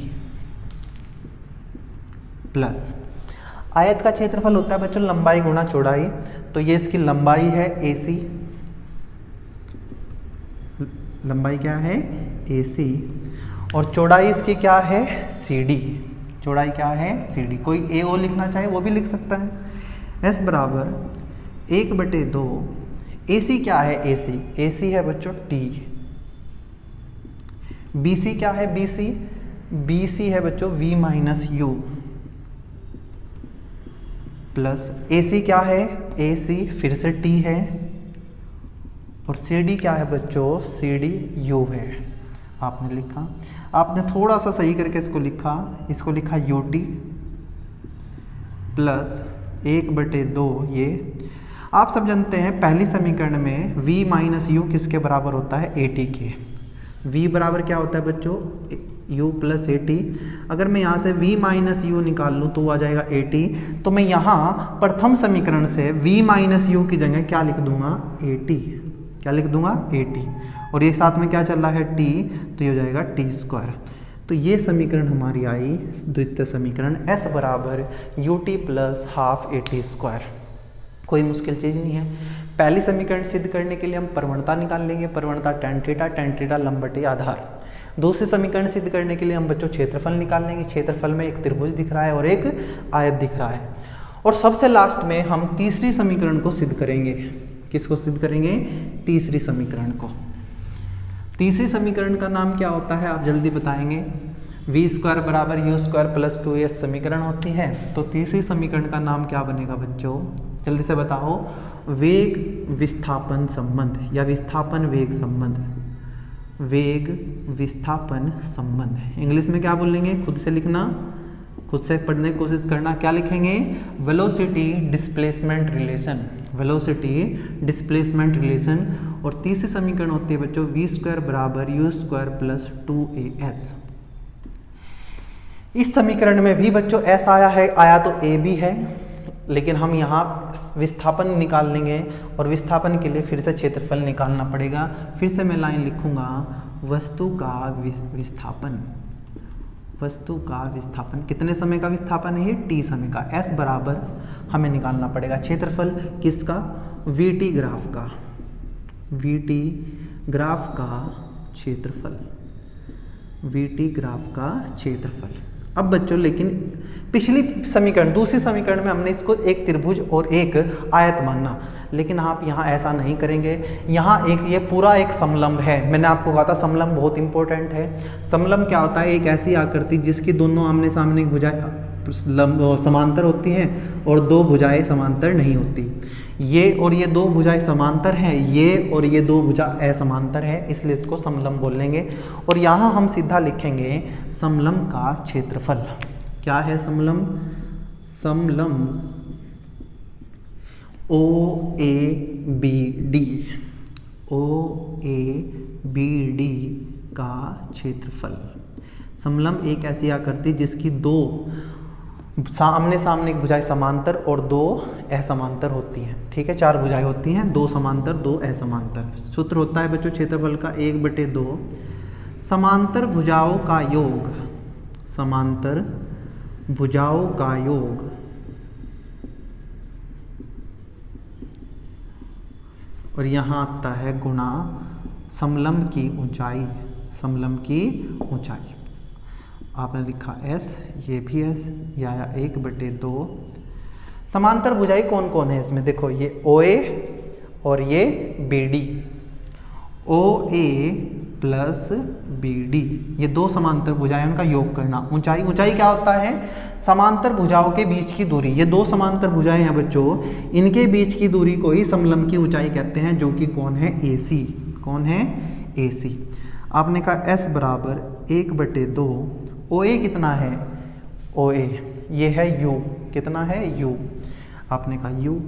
प्लस आयत का क्षेत्रफल होता है बच्चों लंबाई गुना चौड़ाई। तो ये इसकी लंबाई है AC, लंबाई क्या है? AC, और चौड़ाई इसकी क्या है? CD, चौड़ाई क्या है? CD। कोई AO लिखना चाहे वो भी लिख सकता है। S बराबर 1/2, AC क्या है? AC, AC है बच्चों T। BC क्या है? BC, BC है बच्चों V minus U, plus AC क्या है? AC फिर से T है, और CD क्या है बच्चों? CD U है। आपने लिखा, आपने थोड़ा सा सही करके इसको लिखा, इसको लिखा UT प्लस 1/2 ये। आप सब जानते हैं पहली समीकरण में V माइनस U किसके बराबर होता है? AT के। V बराबर क्या होता है बच्चों? U plus AT। अगर मैं यहाँ से V माइनस U निकाल लूँ तो वो आ जाएगा AT। तो मैं यहाँ प्रथम समीकरण से V माइनस U की जगह क्या लिख दूंगा? AT। क्या लिख दूंगा? AT। और ये साथ में क्या चल रहा है? T, तो ये हो जाएगा T²। तो ये समीकरण हमारी आई द्वितीय समीकरण S बराबर UT प्लस हाफ AT²। कोई मुश्किल चीज़ नहीं है। पहली समीकरण सिद्ध करने के लिए हम प्रवणता निकाल लेंगे, प्रवणता tan थीटा लंब/t आधार। दूसरे समीकरण सिद्ध करने के लिए हम बच्चों क्षेत्रफल निकाल लेंगे, क्षेत्रफल में एक त्रिभुज दिख रहा है और एक आयत दिख रहा है। और सबसे लास्ट में हम तीसरी समीकरण को सिद्ध करेंगे। किसको सिद्ध करेंगे? तीसरी समीकरण को। तीसरी समीकरण का नाम क्या होता है आप जल्दी बताएंगे? v² बराबर u² प्लस 2s समीकरण होती है। तो तीसरी समीकरण का नाम क्या बनेगा बच्चों? जल्दी से बताओ। वेग विस्थापन संबंध या विस्थापन वेग संबंध, वेग विस्थापन संबंध। इंग्लिश में क्या बोलेंगे? खुद से लिखना, खुद से पढ़ने की कोशिश करना। क्या लिखेंगे? Velocity displacement relation, velocity displacement relation. और तीसरी समीकरण होती है बच्चों v² बराबर u² प्लस 2as। इस समीकरण में भी बच्चों s आया है, आया तो a भी है, लेकिन हम यहाँ विस्थापन निकाल लेंगे और विस्थापन के लिए फिर से क्षेत्रफल निकालना पड़ेगा। फिर से मैं लाइन लिखूंगा, वस्तु का विस्थापन, वस्तु का विस्थापन कितने समय का विस्थापन है? ये t समय का। s बराबर हमें निकालना पड़ेगा क्षेत्रफल किसका? vt ग्राफ का, vt ग्राफ का क्षेत्रफल, vt ग्राफ का क्षेत्रफल। अब बच्चों लेकिन पिछली समीकरण, दूसरी समीकरण में हमने इसको एक त्रिभुज और एक आयत माना, लेकिन आप यहाँ ऐसा नहीं करेंगे। यहाँ एक ये पूरा एक समलंब है, मैंने आपको कहा था समलंब बहुत इंपॉर्टेंट है। समलंब क्या होता है? एक ऐसी आकृति जिसकी दोनों आमने सामने भुजाएं समांतर होती हैं और दो भुजाएं समांतर नहीं होती। ये और ये दो भुजाएं समांतर हैं, ये और ये दो भुजा असमांतर है, इसलिए इसको समलंब बोलेंगे। और यहाँ हम सीधा लिखेंगे समलंब का क्षेत्रफल। क्या है समलंब? समलंब OABD, OABD का क्षेत्रफल। समलंब एक ऐसी आकृति जिसकी दो आमने सामने भुजाएं समांतर और दो असमांतर होती हैं। ठीक है, चार भुजाएं होती हैं, दो समांतर दो असमांतर। सूत्र होता है बच्चों क्षेत्रफल का 1/2 समांतर भुजाओं का योग, समांतर भुजाओं का योग और यहाँ आता है गुणा समलंब की ऊंचाई, समलंब की ऊंचाई। आपने लिखा S, ये भी S, यह आया 1/2। समांतर भुजाएं कौन कौन है इसमें? देखो ये OA और ये BD, OA प्लस BD, ये दो समांतर भुजाएं, उनका योग करना। ऊंचाई, ऊंचाई क्या होता है? समांतर भुजाओं के बीच की दूरी। ये दो समांतर भुजाएं हैं बच्चों, इनके बीच की दूरी को ही समलंब की ऊंचाई कहते हैं, जो कि कौन है? AC। कौन है? AC। आपने कहा S बराबर 1/2। OA कितना है? OA ये है U, कितना है? U। आपने कहा U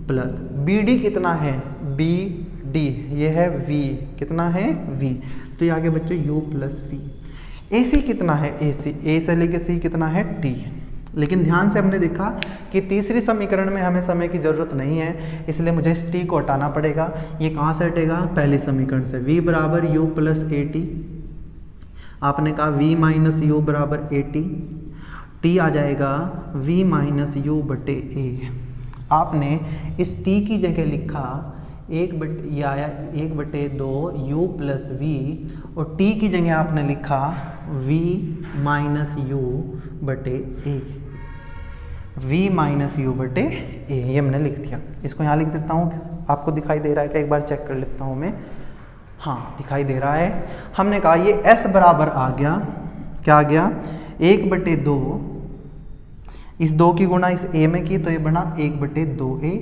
प्लस BD कितना है? BD ये है V, कितना है? V। तो ये आगे बच्चों U प्लस V। AC कितना है? AC, A से लेके C कितना है? T। लेकिन ध्यान से हमने देखा कि तीसरी समीकरण में हमें समय की जरूरत नहीं है, इसलिए मुझे इस T को हटाना पड़ेगा। ये कहाँ से हटेगा? पहली समीकरण से। V बराबर U प्लस AT। आपने कहा V माइनस यू बराबर AT, T आ जाएगा V माइनस यू बटे A। आपने इस T की जगह लिखा 1/2 U प्लस V, और T की जगह आपने लिखा V माइनस यू बटे A, V माइनस यू बटे A, ये हमने लिख दिया। इसको यहाँ लिख देता हूँ, आपको दिखाई दे रहा है क्या? एक बार चेक कर लेता हूँ मैं। हाँ, दिखाई दे रहा है। हमने कहा ये S बराबर आ गया, क्या आ गया? 1/2, इस 2 की गुणा इस A में की तो ये बना 1/2A।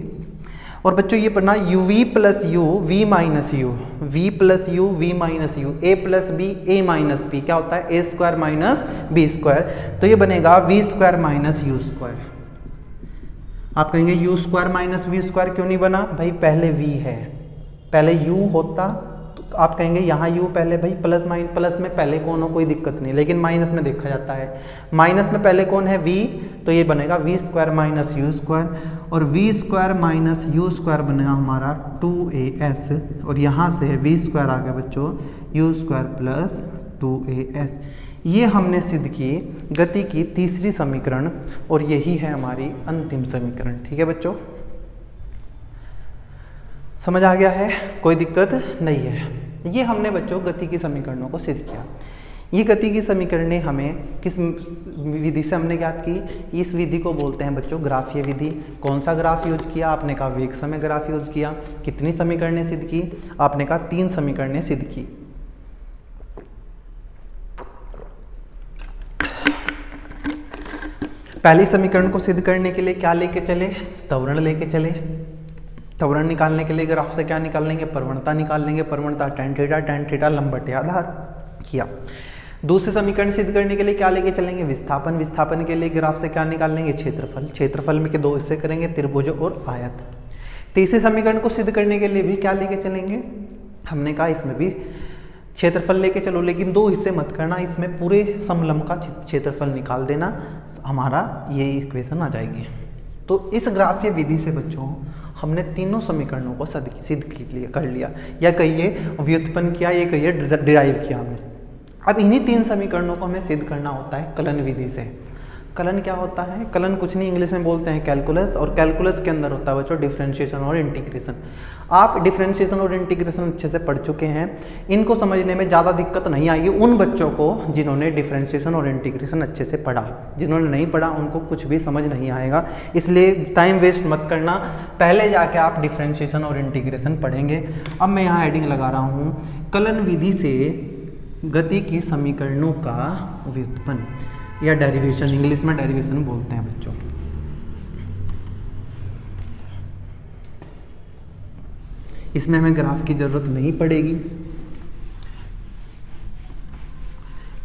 और बच्चों ये बना UV plus U V minus U, V plus U V minus U, A plus B A minus B, क्या होता है? A square minus B square. तो ये बनेगा V square minus U square. आप कहेंगे U square minus V square क्यों नहीं बना? भाई पहले V है, पहले U होता तो आप कहेंगे यहाँ U पहले, भाई प्लस प्लस में पहले कौन हो कोई दिक्कत नहीं, लेकिन माइनस में देखा जाता है। माइनस में पहले कौन है? V, तो ये बनेगा V square minus U square, और V square minus U square बनेगा हमारा 2AS, और यहाँ से V स्क्वायर आ गया बच्चों U स्क्वायर प्लस 2AS। ये हमने सिद्ध की गति की तीसरी समीकरण, और यही है हमारी अंतिम समीकरण। ठीक है बच्चों, समझ आ गया है? कोई दिक्कत नहीं है। ये हमने बच्चों गति की समीकरणों को सिद्ध किया। ये गति की समीकरणें हमें किस विधि से हमने ज्ञात की? इस विधि को बोलते हैं बच्चों ग्राफीय विधि। कौन सा ग्राफ यूज किया? आपने कहा वेग समय ग्राफ यूज किया। कितनी समीकरणें सिद्ध की? आपने कहा 3 समीकरणें सिद्ध की। पहली समीकरण को सिद्ध करने के लिए क्या लेके चले? त्वरण लेके चले। त्वरण निकालने के लिए ग्राफ से क्या निकाल लेंगे? प्रवणता निकाल लेंगे। प्रवणता tan थीटा लंब बटे आधार किया। दूसरे समीकरण सिद्ध करने के लिए क्या लेके चलेंगे? विस्थापन। विस्थापन के लिए ग्राफ से क्या निकाल लेंगे? क्षेत्रफल। क्षेत्रफल में के 2 हिस्से करेंगे, त्रिभुज और आयत। तीसरे समीकरण को सिद्ध करने के लिए भी क्या लेके चलेंगे? हमने कहा इसमें भी क्षेत्रफल लेके चलो, लेकिन 2 हिस्से मत करना, इसमें पूरे समलंब का क्षेत्रफल निकाल देना, हमारा ये इक्वेशन आ जाएगी। तो इस ग्राफीय विधि से बच्चों हमने तीनों समीकरणों को सिद्ध कर लिया, या कहिए व्युत्पन्न किया, या कहिए डिराइव किया हमने। अब इन्हीं 3 समीकरणों को हमें सिद्ध करना होता है कलन विधि से। कलन क्या होता है? कलन कुछ नहीं, इंग्लिश में बोलते हैं कैलकुलस, और कैलकुलस के अंदर होता है बच्चों डिफरेंशिएशन और इंटीग्रेशन। आप डिफरेंशिएशन और इंटीग्रेशन अच्छे से पढ़ चुके हैं, इनको समझने में ज़्यादा दिक्कत नहीं आएगी उन बच्चों को जिन्होंने डिफरेंशिएशन और इंटीग्रेशन अच्छे से पढ़ा। जिन्होंने नहीं पढ़ा उनको कुछ भी समझ नहीं आएगा, इसलिए टाइम वेस्ट मत करना, पहले जाके आप डिफरेंशिएशन और इंटीग्रेशन पढ़ेंगे। अब मैं यहाँ हेडिंग लगा रहा हूँ, कलन विधि से गति की समीकरणों का व्युत्पन्न या डेरिवेशन, इंग्लिश में डेरिवेशन बोलते हैं बच्चों। इसमें हमें ग्राफ की जरूरत नहीं पड़ेगी,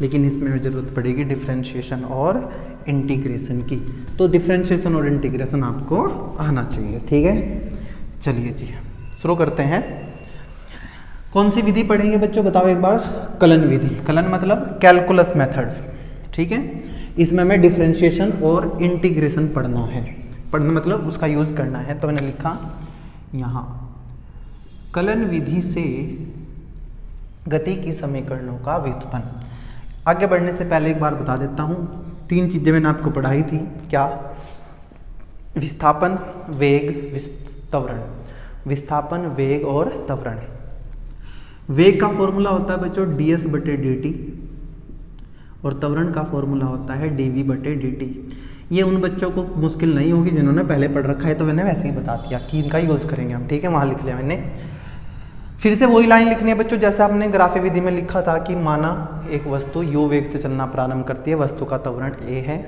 लेकिन इसमें हमें जरूरत पड़ेगी डिफरेंशिएशन और इंटीग्रेशन की। तो डिफरेंशिएशन और इंटीग्रेशन आपको आना चाहिए, ठीक है। चलिए जी शुरू करते हैं। कौन सी विधि पढ़ेंगे बच्चों बताओ एक बार? कलन विधि। कलन मतलब कैलकुलस मेथड, ठीक है। इसमें हमें डिफरेंशिएशन और इंटीग्रेशन पढ़ना है, पढ़ना मतलब उसका यूज करना है। तो मैंने लिखा यहाँ कलन विधि से गति की समीकरणों का व्युत्पन्न। आगे बढ़ने से पहले एक बार बता देता हूँ, 3 चीजें मैंने आपको पढ़ाई थी। क्या? विस्थापन, वेग, त्वरण। विस्थापन, वेग और त्वरण। वेग का फॉर्मूला होता है बच्चों ds/dt और त्वरण का फॉर्मूला होता है dv/dt। ये उन बच्चों को मुश्किल नहीं होगी जिन्होंने पहले पढ़ रखा है, तो मैंने वैसे ही बता दिया कि इनका यूज करेंगे हम, ठीक है। वहाँ लिख लिया मैंने। फिर से वही लाइन लिखनी है बच्चों जैसे आपने ग्राफी विधि में लिखा था कि माना एक वस्तु u वेग से चलना प्रारंभ करती है, वस्तु का त्वरण a है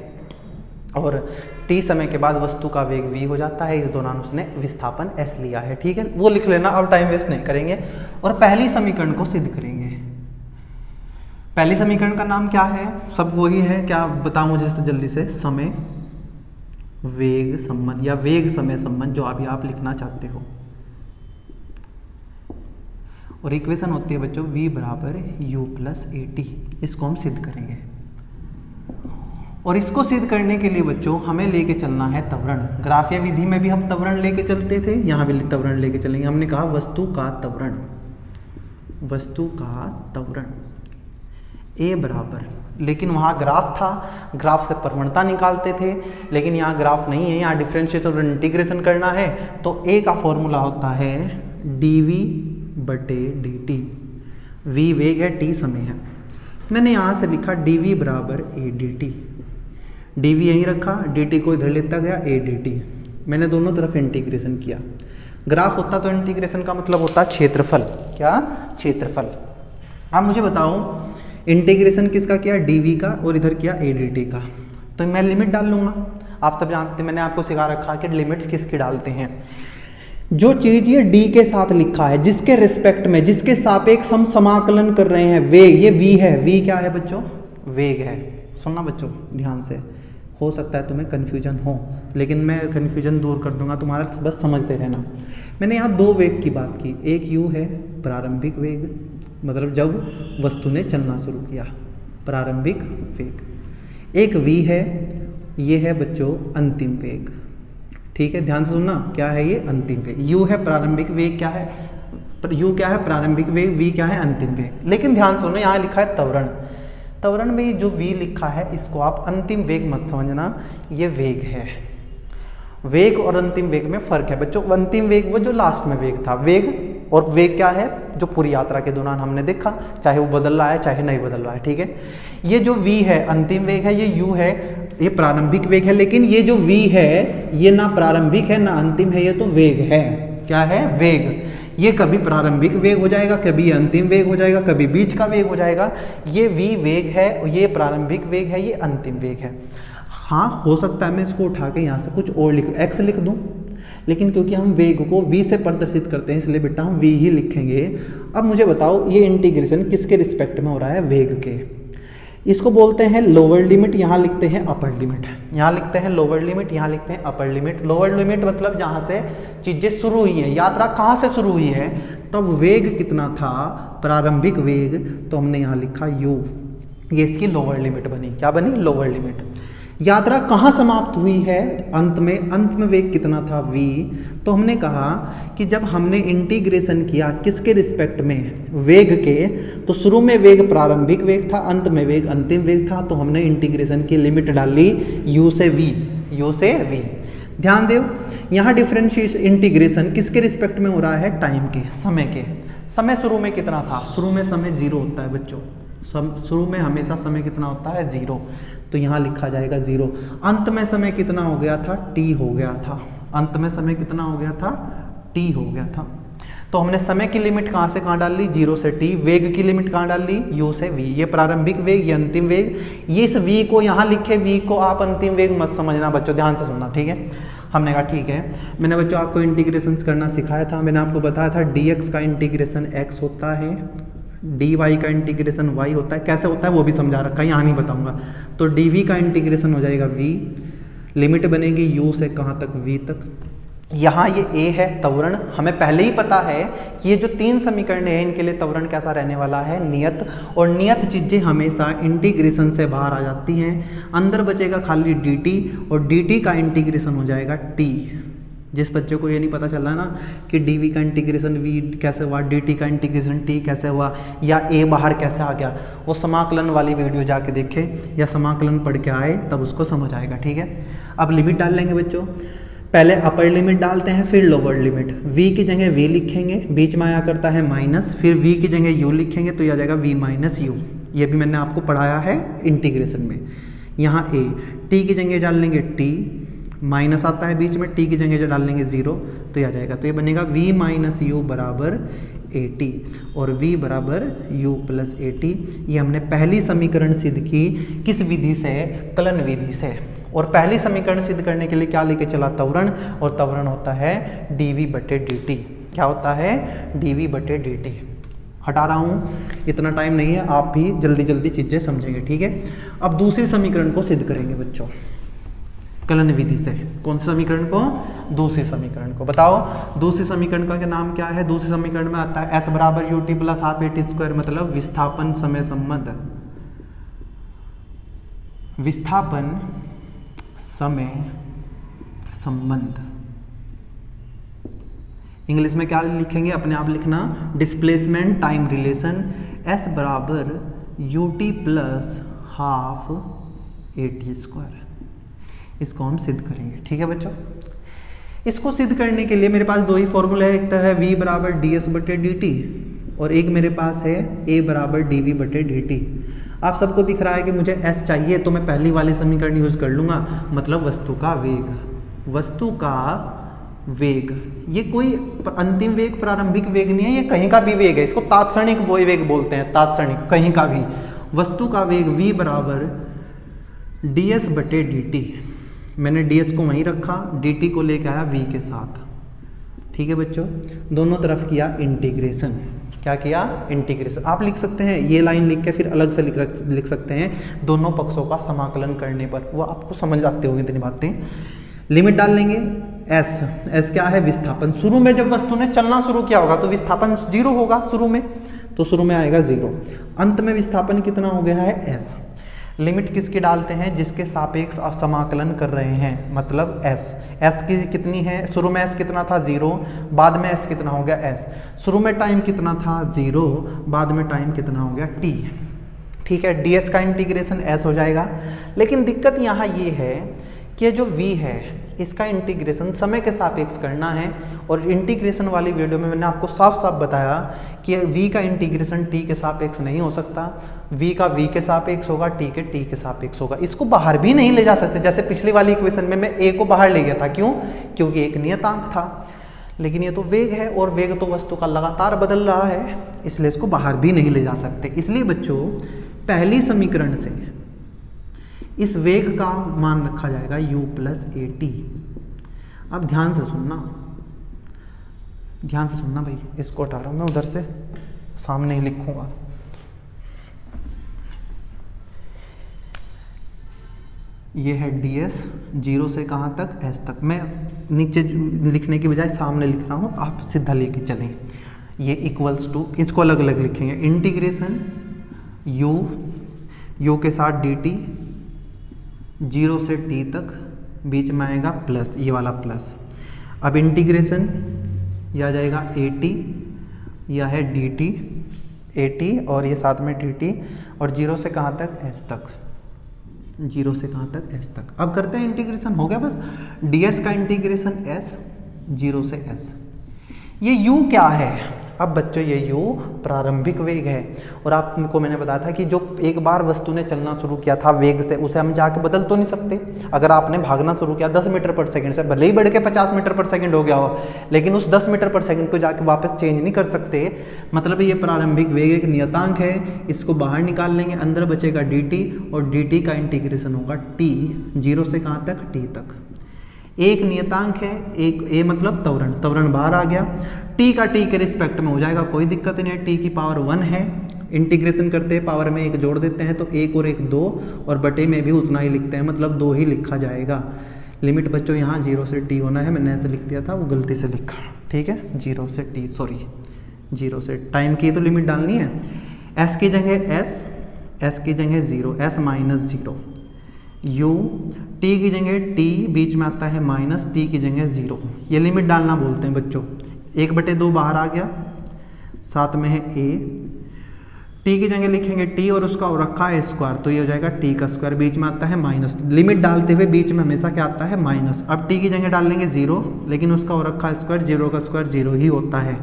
और t समय के बाद वस्तु का वेग v हो जाता है, इस दौरान उसने विस्थापन s लिया है, ठीक है। वो लिख लेना, अब टाइम वेस्ट नहीं करेंगे और पहली समीकरण को सिद्ध करेंगे। पहली समीकरण का नाम क्या है? सब वही है, क्या बताओ मुझे जल्दी से? समय वेग संबंध या वेग समय संबंध, जो अभी आप लिखना चाहते हो। और इक्वेशन होती है बच्चों v = u + at। इसको हम सिद्ध करेंगे और इसको सिद्ध करने के लिए बच्चों हमें लेके चलना है त्वरण। ग्राफीय विधि में भी हम त्वरण लेके चलते थे, यहाँ भी त्वरण लेके चलेंगे। हमने कहा वस्तु का त्वरण, वस्तु का त्वरण a बराबर, लेकिन वहाँ ग्राफ था, ग्राफ से प्रवणता निकालते थे, लेकिन यहाँ ग्राफ नहीं है, यहाँ डिफरेंशिएशन और इंटीग्रेशन करना है। तो a का फॉर्मूला होता है dv/dt। v वेग है, t समय है। मैंने यहाँ से लिखा dv = adt। dv यहीं रखा, dt को इधर लेता गया, adt। मैंने दोनों तरफ इंटीग्रेशन किया। ग्राफ होता तो इंटीग्रेशन का मतलब होता क्षेत्रफल। क्या? क्षेत्रफल। अब मुझे बताओ इंटीग्रेशन किसका किया? dv का, और इधर किया adt का। तो मैं लिमिट डाल लूँगा। आप सब जानते हैं, मैंने आपको सिखा रखा है कि लिमिट्स किसकी डालते हैं। जो चीज ये d के साथ लिखा है, जिसके रिस्पेक्ट में, जिसके सापेक्ष हम समाकलन कर रहे हैं, वेग, ये v है। v क्या है बच्चों? वेग है। सुनना बच्चों ध्यान से, हो सकता है तुम्हें कन्फ्यूजन हो, लेकिन मैं कन्फ्यूजन दूर कर दूंगा, तुम्हारा बस समझते रहना। मैंने यहाँ 2 वेग की बात की। एक u है प्रारंभिक वेग, मतलब जब वस्तु ने चलना शुरू किया, प्रारंभिक वेग। एक v है, ये है बच्चों अंतिम वेग, ठीक है। ध्यान से सुनना, क्या है ये? अंतिम वेग। u है प्रारंभिक वेग, क्या है? u क्या है? प्रारंभिक वेग। v क्या है? अंतिम वेग। लेकिन ध्यान से सुनो, यहाँ लिखा है त्वरण। त्वरण में जो v लिखा है इसको आप अंतिम वेग मत समझना, ये वेग है। वेग और अंतिम वेग में फर्क है बच्चों। अंतिम वेग वो जो लास्ट में वेग था, वेग, और वेग क्या है? जो पूरी यात्रा के दौरान हमने देखा, चाहे वो बदल रहा है चाहे नहीं बदल रहा है, ठीक है। ये जो v है अंतिम वेग है, ये u है ये प्रारंभिक वेग है। लेकिन ये जो v है ये ना प्रारंभिक है ना अंतिम है, ये तो वेग है। क्या है? वेग। ये कभी प्रारंभिक वेग हो जाएगा, कभी अंतिम वेग हो जाएगा, कभी बीच का वेग हो जाएगा। ये v वेग है, ये प्रारंभिक वेग है, ये अंतिम वेग है। हाँ, हो सकता है मैं इसको उठा के यहाँ से कुछ और x लिख दूँ, लेकिन क्योंकि हम वेग को v से प्रदर्शित करते हैं इसलिए बेटा हम v ही लिखेंगे। अब मुझे बताओ ये इंटीग्रेशन किसके रिस्पेक्ट में हो रहा है? वेग के। इसको बोलते हैं लोअर लिमिट, यहाँ लिखते हैं अपर लिमिट। यहाँ लिखते हैं लोअर लिमिट, यहाँ लिखते हैं अपर लिमिट। लोअर लिमिट मतलब जहाँ से चीजें शुरू हुई हैं, यात्रा कहाँ से शुरू हुई है, तब वेग कितना था? प्रारंभिक वेग। तो हमने यहाँ लिखा u, ये इसकी लोअर लिमिट बनी। क्या बनी? Lower limit. यात्रा कहाँ समाप्त हुई है? अंत में वेग कितना था? v। तो हमने कहा कि जब हमने इंटीग्रेशन किया किसके रिस्पेक्ट में? वेग के। तो शुरू में वेग प्रारंभिक वेग था, अंत में वेग अंतिम वेग था, तो हमने इंटीग्रेशन की लिमिट डाली u से v। ध्यान दो, यहाँ डिफरेंशिएशन इंटीग्रेशन किसके रिस्पेक्ट में हो रहा है? टाइम के, समय के। समय शुरू में कितना था? शुरू में समय 0 होता है बच्चों, शुरू में हमेशा समय कितना होता है? 0। तो यहाँ लिखा जाएगा 0। अंत में समय कितना हो गया था? t हो गया था। अंत में समय कितना हो गया था? t हो गया था। तो हमने समय की लिमिट कहाँ से कहाँ डाल ली? 0 से t। वेग की लिमिट कहाँ डाल ली? u से v। ये प्रारंभिक वेग, ये अंतिम वेग। ये इस v को यहाँ लिखे, v को आप अंतिम वेग मत समझना बच्चों, ध्यान से सुनना, ठीक है। हमने कहा ठीक है। मैंने बच्चों आपको इंटीग्रेशन करना सिखाया था, मैंने आपको बताया था dx का इंटीग्रेशन x होता है, dy का इंटीग्रेशन y होता है। कैसे होता है वो भी समझा रखा है, यहाँ नहीं बताऊंगा। तो dv का इंटीग्रेशन हो जाएगा v, लिमिट बनेगी u से कहाँ तक? v तक। यहाँ ये a है त्वरण, हमें पहले ही पता है कि ये जो 3 समीकरण है इनके लिए त्वरण कैसा रहने वाला है? नियत। और नियत चीज़ें हमेशा इंटीग्रेशन से बाहर आ जाती हैं, अंदर बचेगा खाली dt, और dt का इंटीग्रेशन हो जाएगा t। जिस बच्चे को ये नहीं पता चल रहा ना कि dv का इंटीग्रेशन v कैसे हुआ, dt का इंटीग्रेशन t कैसे हुआ, या a बाहर कैसे आ गया, वो समाकलन वाली वीडियो जाके देखे या समाकलन पढ़ के आए, तब उसको समझ आएगा, ठीक है। अब लिमिट डाल लेंगे बच्चों, पहले अपर लिमिट डालते हैं, फिर लोअर लिमिट। v की जगह v लिखेंगे, बीच में आया करता है माइनस, फिर v की जगह u लिखेंगे तो यह आ जाएगा v माइनस u। ये भी मैंने आपको पढ़ाया है इंटीग्रेशन में। यहाँ a, t की जगह डाल लेंगे t, माइनस आता है बीच में, t की जगह जो डाल लेंगे 0 तो यह आ जाएगा। तो ये बनेगा v माइनस u बराबर at, और v बराबर u प्लस at। ये हमने पहली समीकरण सिद्ध की किस विधि से? कलन विधि से। और पहली समीकरण सिद्ध करने के लिए क्या लेके चला? त्वरण। और त्वरण होता है dv बटे dt। क्या होता है? dv बटे dt। हटा रहा हूँ, इतना टाइम नहीं है, आप भी जल्दी जल्दी चीज़ें समझेंगे, ठीक है। अब दूसरी समीकरण को सिद्ध करेंगे बच्चों कलन विधि से। कौन से समीकरण को? दूसरे समीकरण को। बताओ दूसरे समीकरण का क्या नाम क्या है? दूसरे समीकरण में आता है s बराबर ut plus half at square, मतलब विस्थापन समय संबंध। विस्थापन समय संबंध इंग्लिश में क्या लिखेंगे? अपने आप लिखना, डिस्प्लेसमेंट टाइम रिलेशन। s बराबर ut plus half at square. इसको हम सिद्ध करेंगे, ठीक है बच्चों। इसको सिद्ध करने के लिए मेरे पास दो ही फॉर्मूला है, एक तो है v बराबर ds बटे dt, और एक मेरे पास है a बराबर dv बटे dt। आप सबको दिख रहा है कि मुझे s चाहिए, तो मैं पहली वाली समीकरण यूज कर लूँगा, मतलब वस्तु का वेग। वस्तु का वेग, ये कोई अंतिम वेग प्रारंभिक वेग नहीं है, ये कहीं का भी वेग है। इसको तात्क्षणिक वेग बोलते हैं, तात्क्षणिक, कहीं का भी। वस्तु का वेग v बराबर ds बटे dt। मैंने ds को वहीं रखा, dt को लेके आया v के साथ, ठीक है बच्चों। दोनों तरफ किया इंटीग्रेशन। क्या किया? इंटीग्रेशन। आप लिख सकते हैं ये लाइन लिख के, फिर अलग से लिख सकते हैं दोनों पक्षों का समाकलन करने पर, वो आपको समझ आते होंगे इतनी बातें। लिमिट डाल लेंगे, s क्या है? विस्थापन। शुरू में जब वस्तु ने चलना शुरू किया होगा तो विस्थापन 0 होगा शुरू में, तो शुरू में आएगा 0। अंत में विस्थापन कितना हो गया है? s। लिमिट किसकी डालते हैं? जिसके सापेक्ष आप समाकलन कर रहे हैं, मतलब s की कितनी है? शुरू में s कितना था? 0। बाद में s कितना हो गया? s। शुरू में टाइम कितना था? 0। बाद में टाइम कितना हो गया? t। ठीक है, ds का इंटीग्रेशन s हो जाएगा। लेकिन दिक्कत यहाँ ये है कि जो v है इसका इंटीग्रेशन समय के सापेक्ष करना है, और इंटीग्रेशन वाली वीडियो में मैंने आपको साफ साफ बताया कि v का इंटीग्रेशन t के सापेक्ष नहीं हो सकता, v का v के सापेक्ष होगा, t के सापेक्ष होगा। इसको बाहर भी नहीं ले जा सकते, जैसे पिछली वाली इक्वेशन में मैं a को बाहर ले गया था। क्यों? क्योंकि एक नियतांक था, लेकिन ये तो वेग है, और वेग तो वस्तु का लगातार बदल रहा है, इसलिए इसको बाहर भी नहीं ले जा सकते। इसलिए बच्चों पहली समीकरण से इस वेग का मान रखा जाएगा u प्लस at। अब ध्यान से सुनना भाई, इसको हटा रहा हूँ मैं, उधर से सामने ही लिखूंगा। ये है ds, 0 से कहाँ तक? s तक। मैं नीचे लिखने की बजाय सामने लिख रहा हूँ, आप सीधा लेके चलें। ये इक्वल्स टू, इसको अलग अलग लिखेंगे, इंटीग्रेशन u के साथ dt 0 से t तक, बीच में आएगा प्लस, ये वाला प्लस। अब इंटीग्रेशन यह आ जाएगा at, यह है dt, at और ये साथ में dt, और 0 से कहाँ तक, s तक, 0 से कहाँ तक, s तक। अब करते हैं इंटीग्रेशन, हो गया बस। ds का इंटीग्रेशन s, 0 से s। ये u क्या है? अब बच्चों ये u प्रारंभिक वेग है, और आपको मैंने बताया था कि जो एक बार वस्तु ने चलना शुरू किया था वेग से, उसे हम जाके बदल तो नहीं सकते। अगर आपने भागना शुरू किया 10 मीटर पर सेकंड से, भले ही बढ़ के 50 मीटर पर सेकंड हो गया हो, लेकिन उस 10 मीटर पर सेकंड को जाके वापस चेंज नहीं कर सकते। मतलब ये प्रारंभिक वेग एक नियतांक है, इसको बाहर निकाल लेंगे, अंदर बचेगा dt, और dt का इंटीग्रेशन होगा t, 0 से कहाँ तक, t तक। एक नियतांक है, एक a मतलब त्वरण, त्वरण बाहर आ गया, t का t के रिस्पेक्ट में हो जाएगा, कोई दिक्कत नहीं है, t की पावर 1 है। इंटीग्रेशन करते हैं, पावर में 1 जोड़ देते हैं, तो 1 और 1 2, और बटे में भी उतना ही लिखते हैं, मतलब 2 ही लिखा जाएगा। लिमिट बच्चों यहाँ 0 से t होना है, मैंने ऐसे लिख दिया था, वो गलती से लिखा, ठीक है, 0 से t, सॉरी 0 से टाइम की तो लिमिट डालनी है। s की जगह s की जगह 0, s माइनस 0, u, t की जगह t, बीच में आता है माइनस, t की जगह 0, ये लिमिट डालना बोलते हैं बच्चों। 1/2 बाहर आ गया, साथ में है a, t की जगह लिखेंगे t और उसका और रखा है स्क्वायर, तो ये हो जाएगा t का स्क्वायर, बीच में आता है माइनस, लिमिट डालते हुए बीच में हमेशा क्या आता है, माइनस। अब t की जगह डाल लेंगे 0, लेकिन उसका और रखा स्क्वायर, 0 का स्क्वायर 0 ही होता है।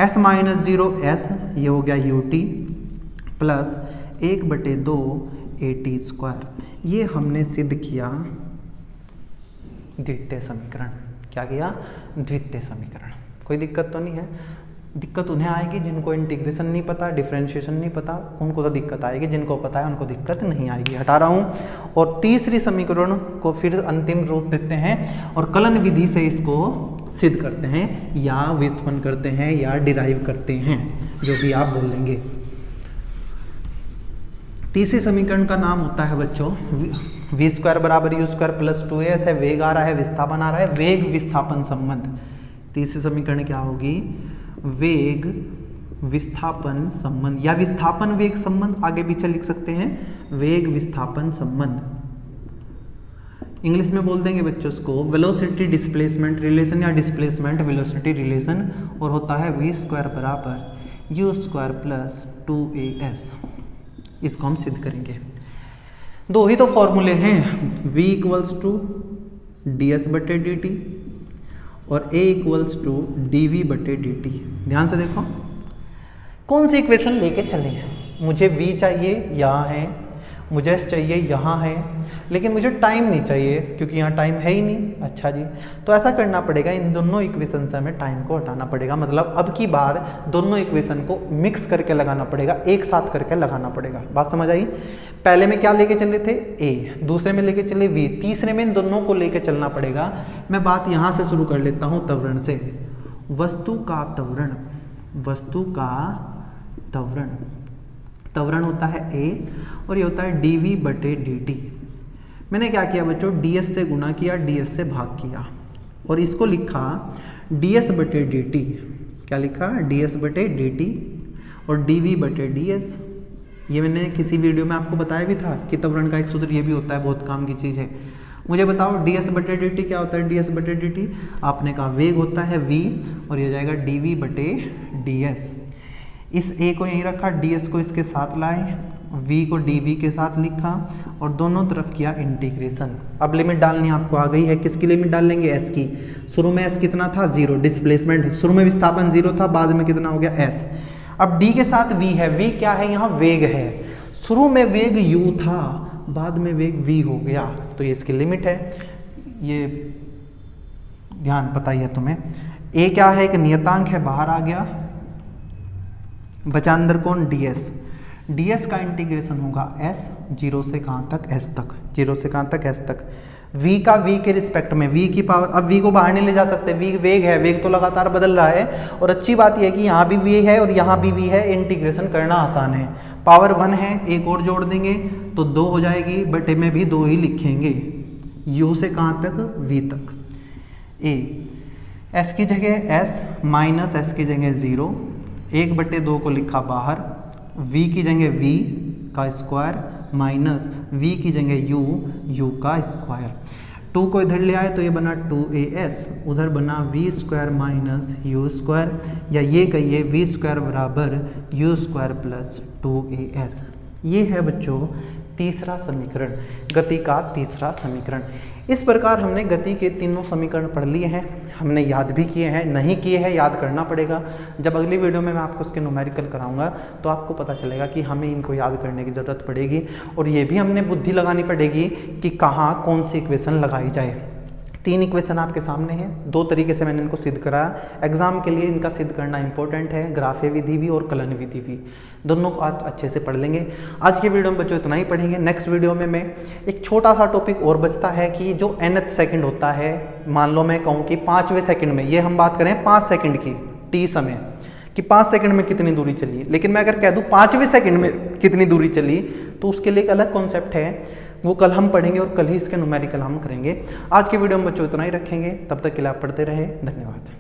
s माइनस 0 s, ये हो गया ut, प्लस 1/2 at स्क्वायर। ये हमने सिद्ध किया द्वितीय समीकरण। क्या किया? द्वितीय समीकरण। कोई दिक्कत तो नहीं है? दिक्कत उन्हें आएगी जिनको इंटीग्रेशन नहीं पता, डिफरेंशिएशन नहीं पता, उनको तो दिक्कत आएगी, जिनको पता है उनको दिक्कत नहीं आएगी। हटा रहा हूँ। और तीसरी समीकरण को फिर अंतिम रूप देते हैं और कलन विधि से इसको सिद्ध करते हैं, या व्युत्पन्न करते हैं, या डिराइव करते हैं, जो भी आप बोलेंगे। तीसरे समीकरण का नाम होता है बच्चों v स्क्वायर बराबर u स्क्वायर प्लस 2as है, वेग आ रहा है, विस्थापन आ रहा है, वेग विस्थापन संबंध। तीसरी समीकरण क्या होगी? वेग विस्थापन संबंध, या विस्थापन वेग संबंध, आगे पीछे लिख सकते हैं, वेग विस्थापन संबंध। इंग्लिश में बोल देंगे बच्चों इसको वेलोसिटी डिस्प्लेसमेंट रिलेशन, या डिस्प्लेसमेंट वेलोसिटी रिलेशन, और होता है v स्क्वायर बराबर u स्क्वायर प्लस 2as। इसको हम सिद्ध करेंगे। दो ही तो फॉर्मूले हैं, v इक्वल्स टू ds/dt और a इक्वल्स टू dv/dt। ध्यान से देखो, कौन सी इक्वेशन लेके चले। मुझे v चाहिए, यहाँ है, मुझे s चाहिए, यहाँ है, लेकिन मुझे टाइम नहीं चाहिए क्योंकि यहाँ टाइम है ही नहीं। अच्छा जी, तो ऐसा करना पड़ेगा, इन दोनों इक्वेशन से हमें टाइम को हटाना पड़ेगा। मतलब अब की बार दोनों इक्वेशन को मिक्स करके लगाना पड़ेगा, एक साथ करके लगाना पड़ेगा। बात समझ आई? पहले में क्या लेके चले थे? a, दूसरे में लेके चले v, तीसरे में इन दोनों को लेके चलना पड़ेगा। मैं बात यहाँ से शुरू कर लेता हूँ, त्वरण से। वस्तु का त्वरण, वस्तु का त्वरण, त्वरण होता है a और ये होता है dv/dt। मैंने क्या किया बच्चों? ds से गुणा किया, ds से भाग किया, और इसको लिखा ds/dt। क्या लिखा? ds/dt और dv/ds। ये मैंने किसी वीडियो में आपको बताया भी था कि त्वरण का एक सूत्र ये भी होता है, बहुत काम की चीज़ है। मुझे बताओ ds/dt क्या होता है? ds/dt आपने कहा वेग होता है v, और ये हो जाएगा dv/ds। इस a को यहीं रखा, ds को इसके साथ लाए, v को dv के साथ लिखा, और दोनों तरफ किया इंटीग्रेशन। अब लिमिट डालनी आपको आ गई है। किसकी लिमिट डाल लेंगे? s की। शुरू में s कितना था? 0, डिस्प्लेसमेंट, शुरू में विस्थापन 0 था, बाद में कितना हो गया? s। अब d के साथ v है, v क्या है? यहाँ वेग है। शुरू में वेग u था, बाद में वेग v हो गया, तो ये इसकी लिमिट है। ये ध्यान पता ही है तुम्हें। a क्या है? एक नियतांक है, बाहर आ गया, बचा अंदर कौन? ds। ds का इंटीग्रेशन होगा s, 0 से कहाँ तक? s तक, 0 से कहाँ तक? s तक। v का v के रिस्पेक्ट में, v की पावर, अब v को बाहर नहीं ले जा सकते, v वेग है, वेग तो लगातार बदल रहा है। और अच्छी बात यह है कि यहाँ भी v है और यहाँ भी v है, इंटीग्रेशन करना आसान है। पावर 1 है, एक और जोड़ देंगे तो 2 हो जाएगी, बटे में भी 2 ही लिखेंगे, u से कहाँ तक? v तक। a, s की जगह s माइनस s की जगह 0, 1/2 को लिखा बाहर, v की जगह v का स्क्वायर माइनस वी की जगह यू का स्क्वायर। 2 को इधर ले आए तो ये बना 2as, उधर बना v square minus u square, या ये कहिए वी स्क्वायर बराबर यू स्क्वायर प्लस 2as। ये है बच्चों तीसरा समीकरण, गति का तीसरा समीकरण। इस प्रकार हमने गति के तीनों समीकरण पढ़ लिए हैं, हमने याद भी किए हैं, नहीं किए हैं याद करना पड़ेगा। जब अगली वीडियो में मैं आपको इसके न्यूमेरिकल कराऊंगा तो आपको पता चलेगा कि हमें इनको याद करने की ज़रूरत पड़ेगी, और ये भी हमने बुद्धि लगानी पड़ेगी कि कहाँ कौन सी इक्वेशन लगाई जाए। 3 इक्वेशन आपके सामने हैं, 2 तरीके से मैंने इनको सिद्ध कराया। एग्जाम के लिए इनका सिद्ध करना इंपॉर्टेंट है, ग्राफे विधि भी और कलन विधि भी, दोनों को आज अच्छे से पढ़ लेंगे। आज के वीडियो में बच्चों इतना ही पढ़ेंगे। नेक्स्ट वीडियो में मैं एक छोटा सा टॉपिक और बचता है कि जो nth सेकंड होता है, मान लो मैं कहूँ कि 5वें सेकंड में, ये हम बात करें 5 सेकंड की टी समय कि 5 सेकंड में कितनी दूरी चली, लेकिन मैं अगर कह दूँ 5वें सेकंड में कितनी दूरी चली तो उसके लिए एक अलग कॉन्सेप्ट है, वो कल हम पढ़ेंगे और कल ही इसके न्यूमेरिकल हम करेंगे। आज के वीडियो में बच्चों इतना ही रखेंगे, तब तक के लिए आप पढ़ते रहे। धन्यवाद।